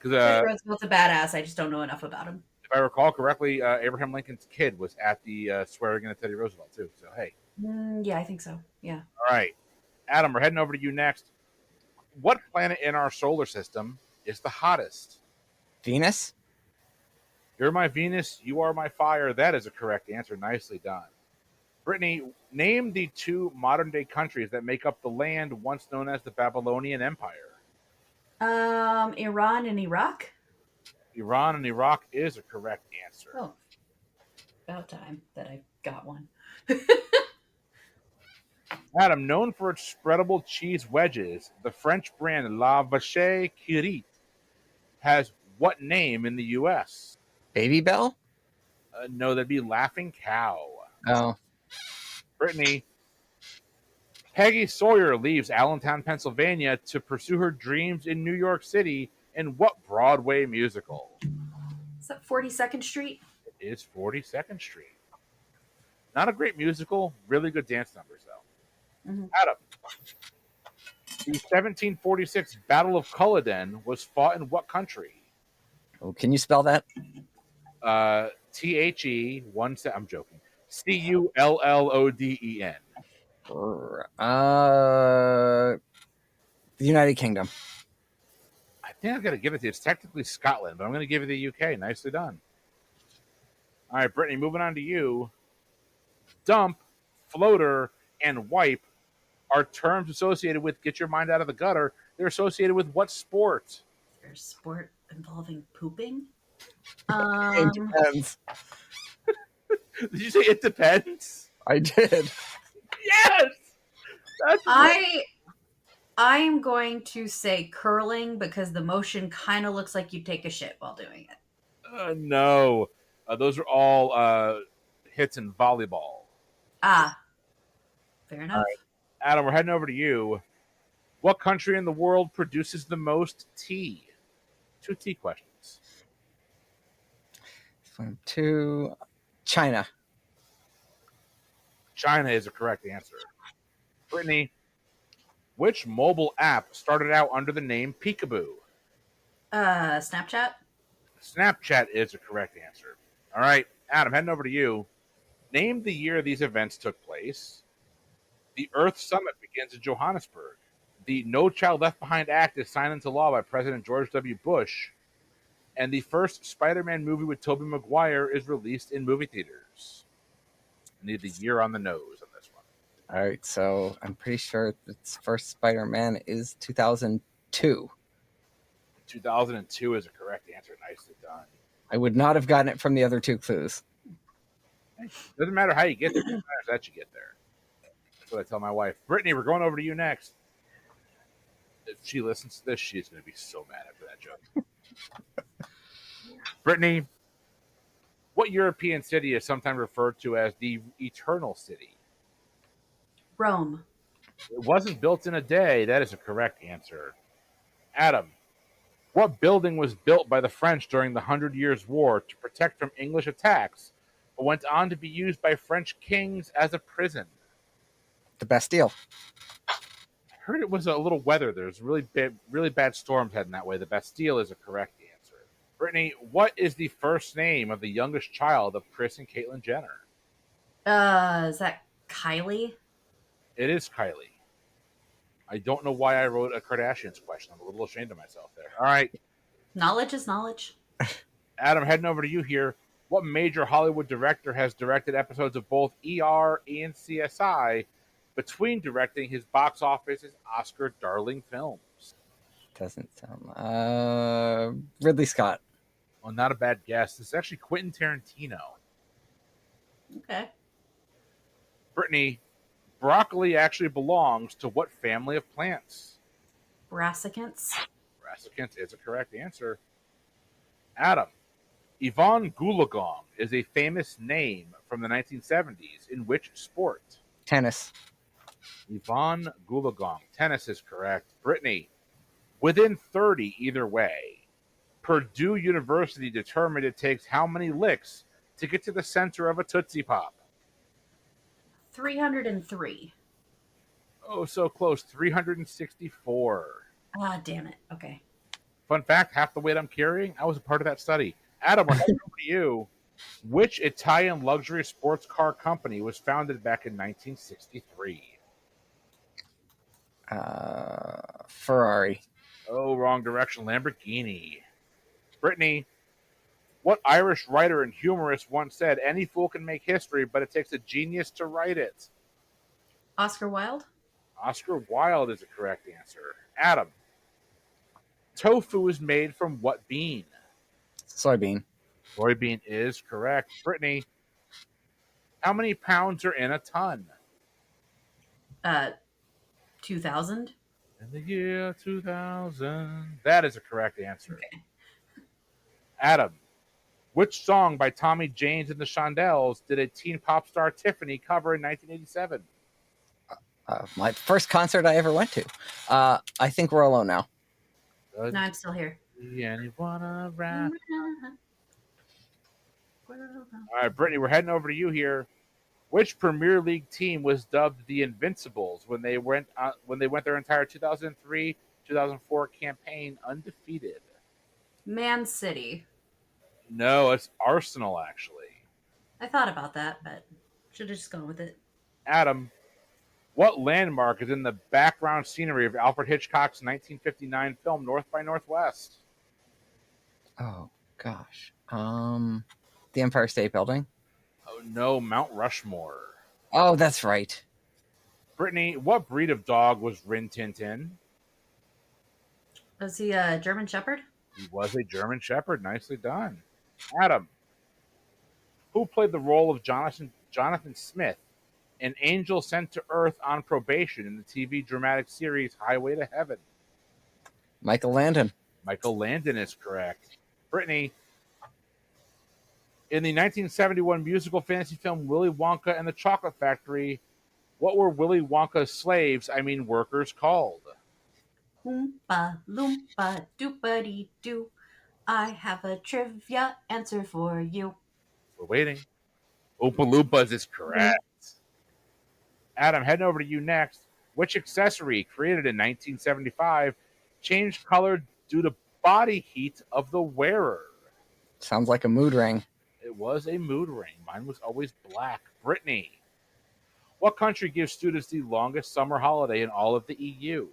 [SPEAKER 2] Teddy Roosevelt's a badass. I just don't know enough about him.
[SPEAKER 1] If I recall correctly, Abraham Lincoln's kid was at the swearing in of Teddy Roosevelt too. So hey.
[SPEAKER 2] Yeah, I think so. Yeah.
[SPEAKER 1] All right, Adam, we're heading over to you next. What planet in our solar system is the hottest?
[SPEAKER 3] Venus.
[SPEAKER 1] You're my Venus. You are my fire. That is a correct answer. Nicely done. Brittany, name the two modern-day countries that make up the land once known as the Babylonian Empire.
[SPEAKER 2] Iran and Iraq.
[SPEAKER 1] Iran and Iraq is a correct answer.
[SPEAKER 2] Oh, about time that I got one.
[SPEAKER 1] Adam, known for its spreadable cheese wedges, the French brand La Vache qui rit has what name in the U.S.?
[SPEAKER 3] Baby Bell?
[SPEAKER 1] No, that'd be Laughing Cow.
[SPEAKER 3] Oh.
[SPEAKER 1] Brittany, Peggy Sawyer leaves Allentown, Pennsylvania to pursue her dreams in New York City in what Broadway musical?
[SPEAKER 2] Is that 42nd Street?
[SPEAKER 1] It is 42nd Street. Not a great musical, really good dance numbers, though. Adam, the 1746 Battle of Culloden was fought in what country?
[SPEAKER 3] Oh, can you spell that?
[SPEAKER 1] THE, I'm joking. CULLODEN.
[SPEAKER 3] The United Kingdom.
[SPEAKER 1] I think I've got to give it to you. It's technically Scotland, but I'm going to give you the UK. Nicely done. All right, Brittany, moving on to you. Dump, floater, and wipe are terms associated with get your mind out of the gutter. They're associated with what sport?
[SPEAKER 2] There's sport involving pooping?
[SPEAKER 3] It depends.
[SPEAKER 1] Did you say it depends?
[SPEAKER 3] I did.
[SPEAKER 1] Yes! That's
[SPEAKER 2] I'm going to say curling because the motion kind of looks like you take a shit while doing it.
[SPEAKER 1] No. Those are all hits in volleyball.
[SPEAKER 2] Ah. Fair enough.
[SPEAKER 1] All right. Adam, we're heading over to you. What country in the world produces the most tea? 2 tea questions.
[SPEAKER 3] 2. China.
[SPEAKER 1] China is a correct answer. Brittany, Which mobile app started out under the name Peekaboo?
[SPEAKER 2] Snapchat.
[SPEAKER 1] Snapchat is the correct answer. All right, Adam, heading over to you. Name the year these events took place. The Earth Summit begins in Johannesburg. The No Child Left Behind Act is signed into law by President George W. Bush. And the first Spider-Man movie with Tobey Maguire is released in movie theaters. I need the year on the nose on this one.
[SPEAKER 3] All right, so I'm pretty sure its first Spider-Man is 2002.
[SPEAKER 1] 2002 is a correct answer. Nicely done.
[SPEAKER 3] I would not have gotten it from the other two clues.
[SPEAKER 1] Doesn't matter how you get there. It matters that you get there. That's what I tell my wife. Brittany, we're going over to you next. If she listens to this, she's going to be so mad after that joke. Brittany, what European city is sometimes referred to as the Eternal City?
[SPEAKER 2] Rome.
[SPEAKER 1] It wasn't built in a day. That is a correct answer. Adam, what building was built by the French during the 100 Years' War to protect from English attacks, but went on to be used by French kings as a prison?
[SPEAKER 3] The Bastille.
[SPEAKER 1] I heard it was a little weather. There's really bad storms heading that way. The Bastille is a correct answer. Brittany, what is the first name of the youngest child of Kris and Caitlyn Jenner?
[SPEAKER 2] Is that Kylie?
[SPEAKER 1] It is Kylie. I don't know why I wrote a Kardashians question. I'm a little ashamed of myself there. All right.
[SPEAKER 2] Knowledge is knowledge.
[SPEAKER 1] Adam, heading over to you here. What major Hollywood director has directed episodes of both ER and CSI between directing his box office's Oscar darling films?
[SPEAKER 3] Doesn't sound. Ridley Scott.
[SPEAKER 1] Well, not a bad guess. This is actually Quentin Tarantino.
[SPEAKER 2] Okay.
[SPEAKER 1] Brittany, broccoli actually belongs to what family of plants?
[SPEAKER 2] Brassicants.
[SPEAKER 1] Brassicants is a correct answer. Adam, Yvonne Goolagong is a famous name from the 1970s. In which sport?
[SPEAKER 3] Tennis.
[SPEAKER 1] Yvonne Goolagong. Tennis is correct. Brittany, within 30 either way, Purdue University determined it takes how many licks to get to the center of a Tootsie Pop?
[SPEAKER 2] 303.
[SPEAKER 1] Oh, so close. 364.
[SPEAKER 2] Ah, damn it. Okay.
[SPEAKER 1] Fun fact, half the weight I'm carrying, I was a part of that study. Adam, we're heading over to you. Which Italian luxury sports car company was founded back in 1963?
[SPEAKER 3] Ferrari.
[SPEAKER 1] Oh, wrong direction. Lamborghini. Brittany, what Irish writer and humorist once said, any fool can make history, but it takes a genius to write it?
[SPEAKER 2] Oscar Wilde?
[SPEAKER 1] Oscar Wilde is a correct answer. Adam, tofu is made from what bean?
[SPEAKER 3] Soybean.
[SPEAKER 1] Soybean is correct. Brittany, how many pounds are in a ton?
[SPEAKER 2] 2000.
[SPEAKER 1] In the year 2000. That is a correct answer.
[SPEAKER 2] Okay.
[SPEAKER 1] Adam, which song by Tommy James and the Shondells did a teen pop star Tiffany cover in 1987?
[SPEAKER 3] My first concert I ever went to. I think we're alone now.
[SPEAKER 2] No, I'm still here.
[SPEAKER 1] Anyone around? All right, Brittany, we're heading over to you here. Which Premier League team was dubbed the Invincibles when they went their entire 2003-2004 campaign undefeated?
[SPEAKER 2] Man City.
[SPEAKER 1] No, it's Arsenal, actually.
[SPEAKER 2] I thought about that, but should have just gone with it.
[SPEAKER 1] Adam, what landmark is in the background scenery of Alfred Hitchcock's 1959 film North by Northwest?
[SPEAKER 3] Oh gosh. The Empire State Building.
[SPEAKER 1] Oh no, Mount Rushmore.
[SPEAKER 3] Oh, that's right.
[SPEAKER 1] Brittany, what breed of dog was Rin Tin Tin?
[SPEAKER 2] Was he a German Shepherd?
[SPEAKER 1] He was a German Shepherd. Nicely done. Adam, who played the role of Jonathan Smith, an angel sent to Earth on probation in the TV dramatic series Highway to Heaven?
[SPEAKER 3] Michael Landon.
[SPEAKER 1] Michael Landon is correct. Brittany, in the 1971 musical fantasy film Willy Wonka and the Chocolate Factory, what were Willy Wonka's slaves, workers, called?
[SPEAKER 2] Oompa loompa doopity doo. I have a trivia answer for you.
[SPEAKER 1] We're waiting. Oompa Loompas is correct. Adam, heading over to you next. Which accessory, created in 1975, changed color due to body heat of the wearer?
[SPEAKER 3] Sounds like a mood ring.
[SPEAKER 1] It was a mood ring. Mine was always black. Brittany, what country gives students the longest summer holiday in all of the EU?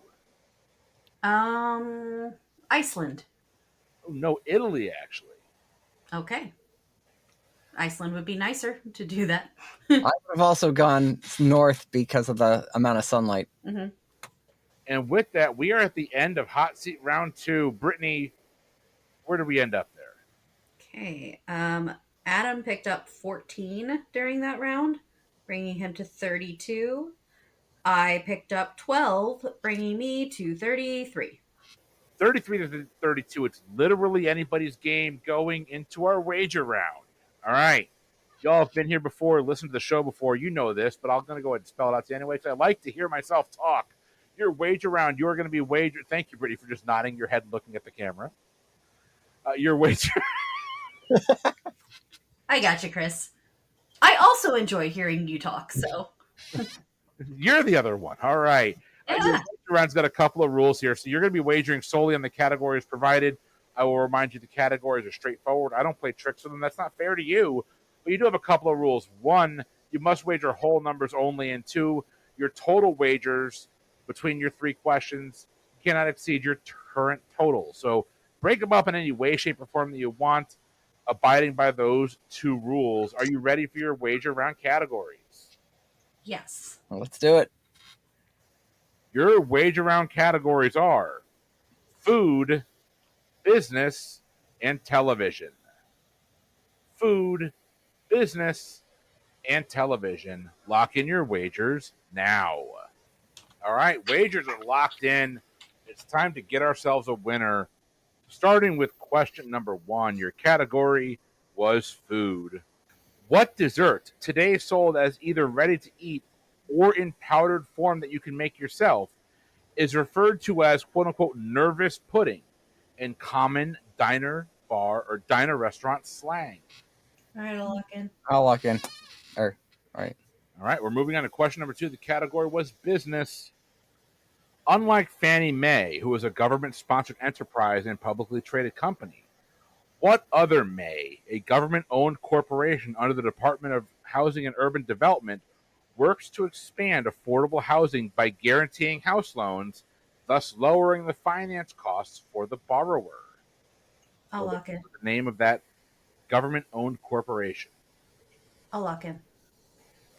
[SPEAKER 2] Iceland.
[SPEAKER 1] Oh, no, Italy, actually.
[SPEAKER 2] Okay. Iceland would be nicer to do that.
[SPEAKER 3] I would have also gone north because of the amount of sunlight.
[SPEAKER 2] Mm-hmm.
[SPEAKER 1] And with that, we are at the end of Hot Seat Round 2. Brittany, where did we end up there?
[SPEAKER 2] Okay. Adam picked up 14 during that round, bringing him to 32. I picked up 12, bringing me to 33.
[SPEAKER 1] 33 to 32. It's literally anybody's game going into our wager round. All right. Y'all have been here before, listened to the show before. You know this, but I'm going to go ahead and spell it out to you anyway. So I like to hear myself talk. Your wager round, you're going to be wagered. Thank you, Brittany, for just nodding your head and looking at the camera. Your wager.
[SPEAKER 2] I got you, Chris. I also enjoy hearing you talk, so.
[SPEAKER 1] You're the other one. All right. Your
[SPEAKER 2] Yeah.
[SPEAKER 1] wager round's got a couple of rules here. So you're going to be wagering solely on the categories provided. I will remind you the categories are straightforward. I don't play tricks with them. That's not fair to you. But you do have a couple of rules. One, you must wager whole numbers only. And two, your total wagers between your three questions cannot exceed your current total. So break them up in any way, shape, or form that you want, abiding by those two rules. Are you ready for your wager round categories?
[SPEAKER 2] Yes.
[SPEAKER 3] Well, let's do it.
[SPEAKER 1] Your wager round categories are food, business, and television. Food, business, and television. Lock in your wagers now. All right, wagers are locked in. It's time to get ourselves a winner. Starting with question number 1, your category was food. What dessert, today sold as either ready to eat or in powdered form that you can make yourself, is referred to as quote unquote nervous pudding in common diner, bar, or diner restaurant slang?
[SPEAKER 2] All right, I'll lock in.
[SPEAKER 3] I'll lock in. All right.
[SPEAKER 1] All right, we're moving on to question number 2. The category was business. Unlike Fannie Mae, who is a government-sponsored enterprise and publicly traded company, what other May, a government-owned corporation under the Department of Housing and Urban Development, works to expand affordable housing by guaranteeing house loans, thus lowering the finance costs for the borrower?
[SPEAKER 2] I'll lock in.
[SPEAKER 1] The name of that government-owned corporation.
[SPEAKER 2] I'll lock in.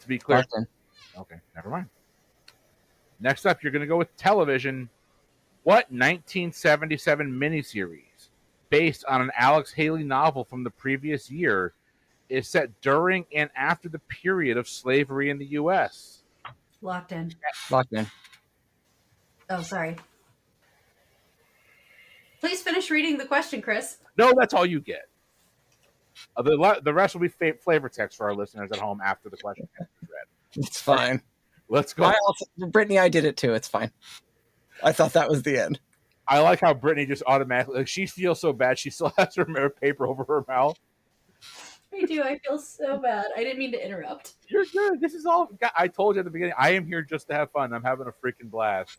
[SPEAKER 1] To be clear.
[SPEAKER 3] Lock in.
[SPEAKER 1] Okay, never mind. Next up, you're going to go with television. What 1977 miniseries, based on an Alex Haley novel from the previous year, is set during and after the period of slavery in the U.S.?
[SPEAKER 2] Locked in.
[SPEAKER 3] Locked in.
[SPEAKER 2] Oh, sorry. Please finish reading the question, Chris.
[SPEAKER 1] No, that's all you get. The rest will be flavor text for our listeners at home after the question is read.
[SPEAKER 3] It's fine.
[SPEAKER 1] Let's go.
[SPEAKER 3] Brittany, I did it too. It's fine. I thought that was the end.
[SPEAKER 1] I like how Brittany just automatically, like, she feels so bad. She still has her paper over her mouth.
[SPEAKER 2] I do. I feel so bad. I didn't mean to interrupt.
[SPEAKER 1] You're good. This is all. I told you at the beginning. I am here just to have fun. I'm having a freaking blast.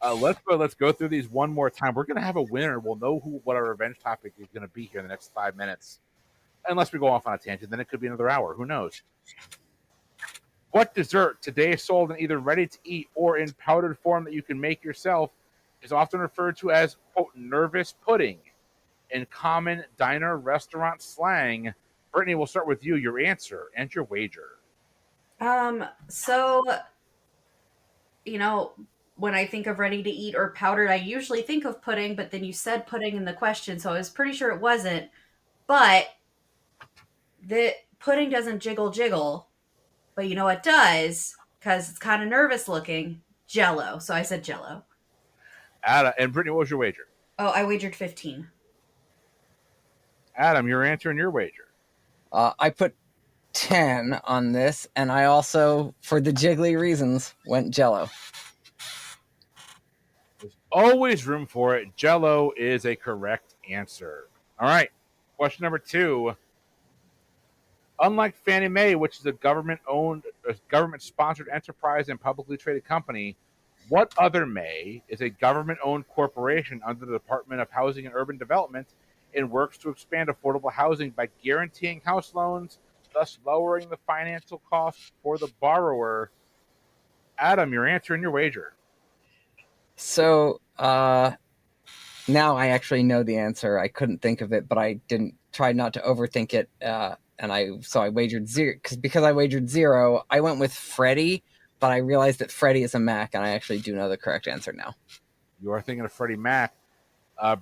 [SPEAKER 1] Let's go through these one more time. We're gonna have a winner. We'll know what our revenge topic is gonna be here in the next 5 minutes, unless we go off on a tangent. Then it could be another hour. Who knows? What dessert, today sold in either ready to eat or in powdered form that you can make yourself, is often referred to as quote nervous pudding in common diner restaurant slang? Brittany, we'll start with you. Your answer and your wager.
[SPEAKER 2] So, when I think of ready to eat or powdered, I usually think of pudding, but then you said pudding in the question, so I was pretty sure it wasn't. But the pudding doesn't jiggle, but you know what does? Because it's kind of nervous looking. Jell-O. So I said Jell-O.
[SPEAKER 1] Adam, and Brittany, what was your wager?
[SPEAKER 2] Oh, I wagered 15.
[SPEAKER 1] Adam, your answer and your wager.
[SPEAKER 3] I put 10 on this, and I also, for the jiggly reasons, went Jell-O.
[SPEAKER 1] There's always room for it. Jell-O is a correct answer. All right. Question number 2. Unlike Fannie Mae, which is a government-sponsored enterprise and publicly traded company, What other May is a government-owned corporation under the Department of Housing and Urban Development and works to expand affordable housing by guaranteeing house loans, thus lowering the financial cost for the borrower? Adam, your answer and your wager.
[SPEAKER 3] So now I actually know the answer. I couldn't think of it, but I didn't try not to overthink it. And I wagered zero because I wagered zero. I went with Freddie, but I realized that Freddie is a Mac, and I actually do know the correct answer now.
[SPEAKER 1] You are thinking of Freddie Mac.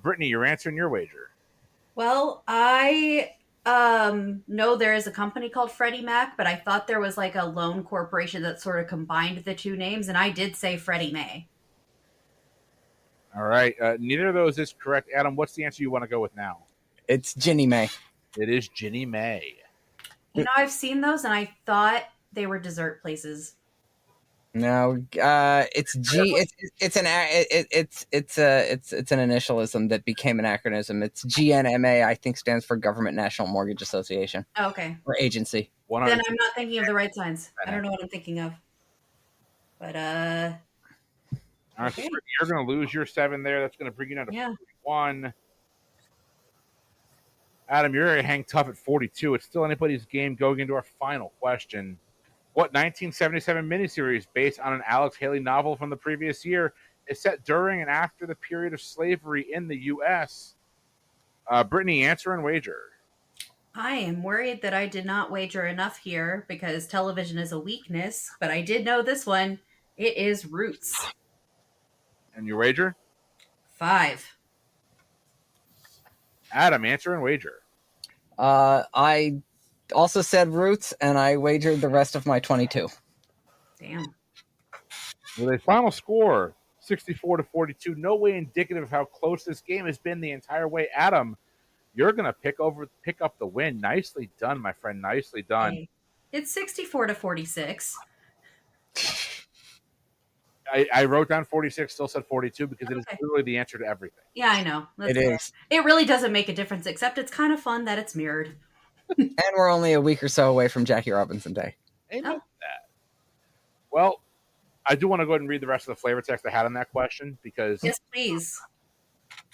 [SPEAKER 1] Brittany, your answer and your wager.
[SPEAKER 2] Well, I know there is a company called Freddie Mac, but I thought there was like a loan corporation that sort of combined the two names, and I did say Freddie May.
[SPEAKER 1] All right. Neither of those is correct. Adam, what's the answer you want to go with now?
[SPEAKER 3] It's Ginny May.
[SPEAKER 1] It is Ginny May.
[SPEAKER 2] You know, I've seen those, and I thought they were dessert places.
[SPEAKER 3] No, it's G. It's an initialism that became an acronym. It's GNMA. I think stands for Government National Mortgage Association.
[SPEAKER 2] Oh, okay.
[SPEAKER 3] Or agency.
[SPEAKER 2] Then I'm not thinking of the right signs. I don't know what I'm thinking of. But
[SPEAKER 1] all right, okay. You're going to lose your 7 there. That's going to bring you down to 41. Adam, you're going to hang tough at 42. It's still anybody's game going into our final question. What 1977 miniseries based on an Alex Haley novel from the previous year is set during and after the period of slavery in the U.S.? Brittany, answer and wager.
[SPEAKER 2] I am worried that I did not wager enough here because television is a weakness, but I did know this one. It is Roots.
[SPEAKER 1] And your wager?
[SPEAKER 2] 5.
[SPEAKER 1] Adam, answer and wager.
[SPEAKER 3] I also said Roots, and I wagered the rest of my 22.
[SPEAKER 2] Damn.
[SPEAKER 1] With a final score, 64-42, no way indicative of how close this game has been the entire way. Adam, you're going to pick up the win. Nicely done, my friend. Nicely done.
[SPEAKER 2] Hey, it's 64-46.
[SPEAKER 1] I wrote down 46, still said 42 because it is literally the answer to everything.
[SPEAKER 2] Yeah, I know.
[SPEAKER 3] It is.
[SPEAKER 2] It really doesn't make a difference, except it's kind of fun that it's mirrored.
[SPEAKER 3] And we're only a week or so away from Jackie Robinson Day.
[SPEAKER 1] Amen to that. Well, I do want to go ahead and read the rest of the flavor text I had on that question because
[SPEAKER 2] yes, please.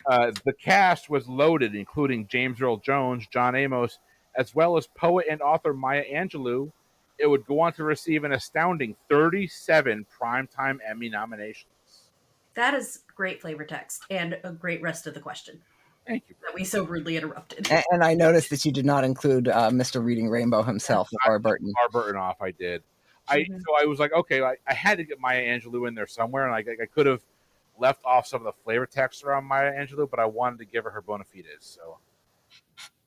[SPEAKER 1] The cast was loaded, including James Earl Jones, John Amos, as well as poet and author Maya Angelou. It would go on to receive an astounding 37 Primetime Emmy nominations.
[SPEAKER 2] That is great flavor text and a great rest of the question.
[SPEAKER 1] Thank you.
[SPEAKER 2] That we so rudely interrupted.
[SPEAKER 3] And I noticed that you did not include Mr. Reading Rainbow himself, LeVar Burton.
[SPEAKER 1] LeVar Burton off, I did. So I was like, okay, I had to get Maya Angelou in there somewhere, and I could have left off some of the flavor text around Maya Angelou, but I wanted to give her bona fides, so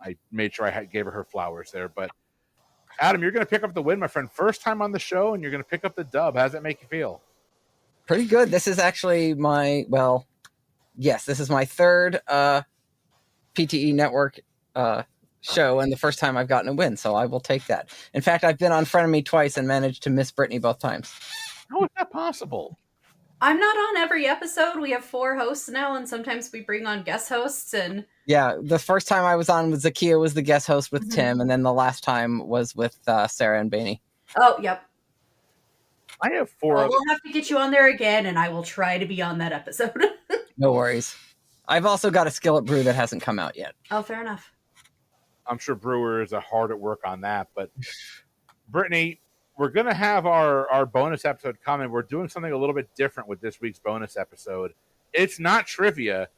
[SPEAKER 1] I made sure I gave her flowers there. But Adam, you're going to pick up the win, my friend. First time on the show, and you're going to pick up the dub. How does that make you feel?
[SPEAKER 3] Pretty good. This is actually this is my third PTE network show, and the first time I've gotten a win, so I will take that. In fact, I've been on Frenemy twice and managed to miss Brittany both times.
[SPEAKER 1] How is that possible?
[SPEAKER 2] I'm not on every episode. We have 4 hosts now, and sometimes we bring on guest hosts. And
[SPEAKER 3] yeah, the first time I was on with Zakia was the guest host with Tim, and then the last time was with Sarah and Bainey.
[SPEAKER 2] Oh, yep.
[SPEAKER 1] I have 4.
[SPEAKER 2] Well, we'll have to get you on there again, and I will try to be on that episode.
[SPEAKER 3] No worries. I've also got a Skillet Brew that hasn't come out yet.
[SPEAKER 2] Oh, fair enough.
[SPEAKER 1] I'm sure brewers are hard at work on that, but Brittany, we're going to have our bonus episode coming. We're doing something a little bit different with this week's bonus episode. It's not trivia.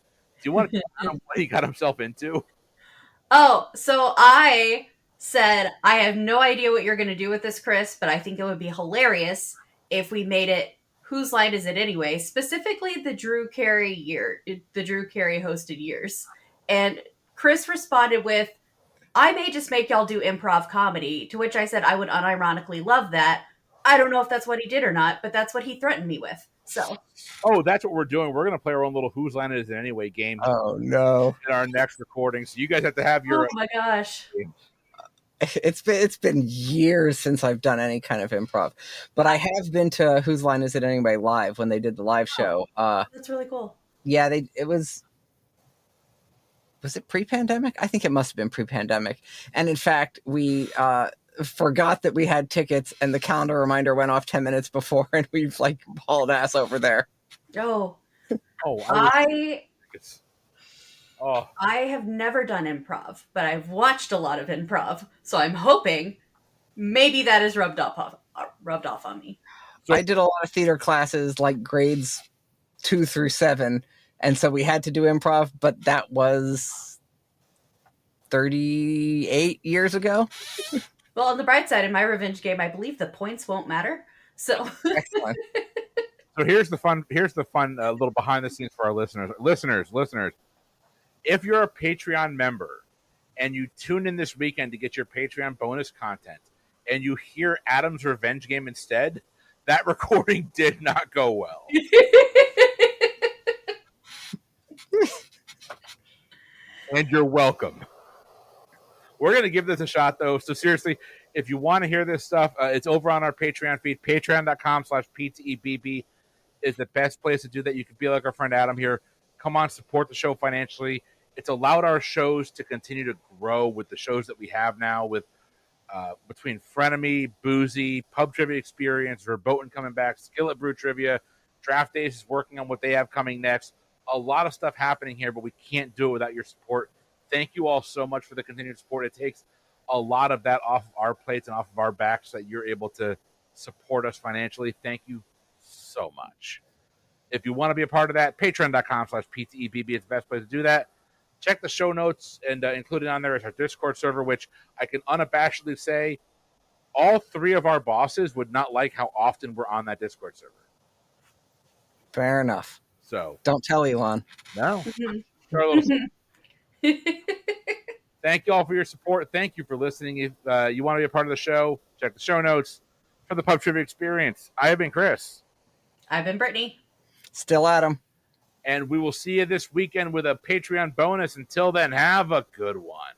[SPEAKER 1] Do you want to tell him what he got himself into?
[SPEAKER 2] Oh, so I said, I have no idea what you're going to do with this, Chris, but I think it would be hilarious if we made it Whose Line Is It Anyway? Specifically the Drew Carey hosted years. And Chris responded with, I may just make y'all do improv comedy, to which I said I would unironically love that. I don't know if that's what he did or not, but that's what he threatened me with. So.
[SPEAKER 1] Oh, that's what we're doing. We're going to play our own little Whose Line Is It Anyway game.
[SPEAKER 3] Oh, no.
[SPEAKER 1] In our next recording. So you guys have to have your...
[SPEAKER 2] Oh, my gosh.
[SPEAKER 3] It's been years since I've done any kind of improv, but I have been to Whose Line Is It Anyway live when they did the live show.
[SPEAKER 2] That's really cool.
[SPEAKER 3] Yeah, it was it pre-pandemic? I think it must have been pre-pandemic. And in fact, we forgot that we had tickets, and the calendar reminder went off 10 minutes before, and we've hauled ass over there.
[SPEAKER 2] Oh,
[SPEAKER 1] Oh,
[SPEAKER 2] I
[SPEAKER 1] oh,
[SPEAKER 2] I have never done improv, but I've watched a lot of improv, so I'm hoping maybe that is rubbed off on me.
[SPEAKER 1] So-
[SPEAKER 3] I did a lot of theater classes, like grades 2 through 7, and so we had to do improv, but that was 38 years ago.
[SPEAKER 2] Well, on the bright side, in my revenge game, I believe the points won't matter. So
[SPEAKER 3] Excellent.
[SPEAKER 1] So here's the fun. Little behind the scenes for our listeners. If you're a Patreon member and you tune in this weekend to get your Patreon bonus content, and you hear Adam's revenge game instead, that recording did not go well. And you're welcome. We're going to give this a shot, though. So seriously, if you want to hear this stuff, it's over on our Patreon feed. Patreon.com/PTEBB is the best place to do that. You can be like our friend Adam here. Come on, support the show financially. It's allowed our shows to continue to grow with the shows that we have now with between Frenemy, Boozy, Pub Trivia Experience, Verboten coming back, Skillet Brew Trivia, Draft Days is working on what they have coming next. A lot of stuff happening here, but we can't do it without your support. Thank you all so much for the continued support. It takes a lot of that off of our plates and off of our backs so that you're able to support us financially. Thank you so much. If you want to be a part of that, patreon.com/PTEBB is the best place to do that. Check the show notes, and included on there is our Discord server, which I can unabashedly say all three of our bosses would not like how often we're on that Discord server.
[SPEAKER 3] Fair enough.
[SPEAKER 1] So
[SPEAKER 3] don't tell Elon.
[SPEAKER 1] No. Thank you all for your support. Thank you for listening. If you want to be a part of the show, check the show notes for the Pub Trivia Experience. I have been Chris.
[SPEAKER 2] I've been Brittany.
[SPEAKER 3] Still Adam.
[SPEAKER 1] And we will see you this weekend with a Patreon bonus. Until then, have a good one.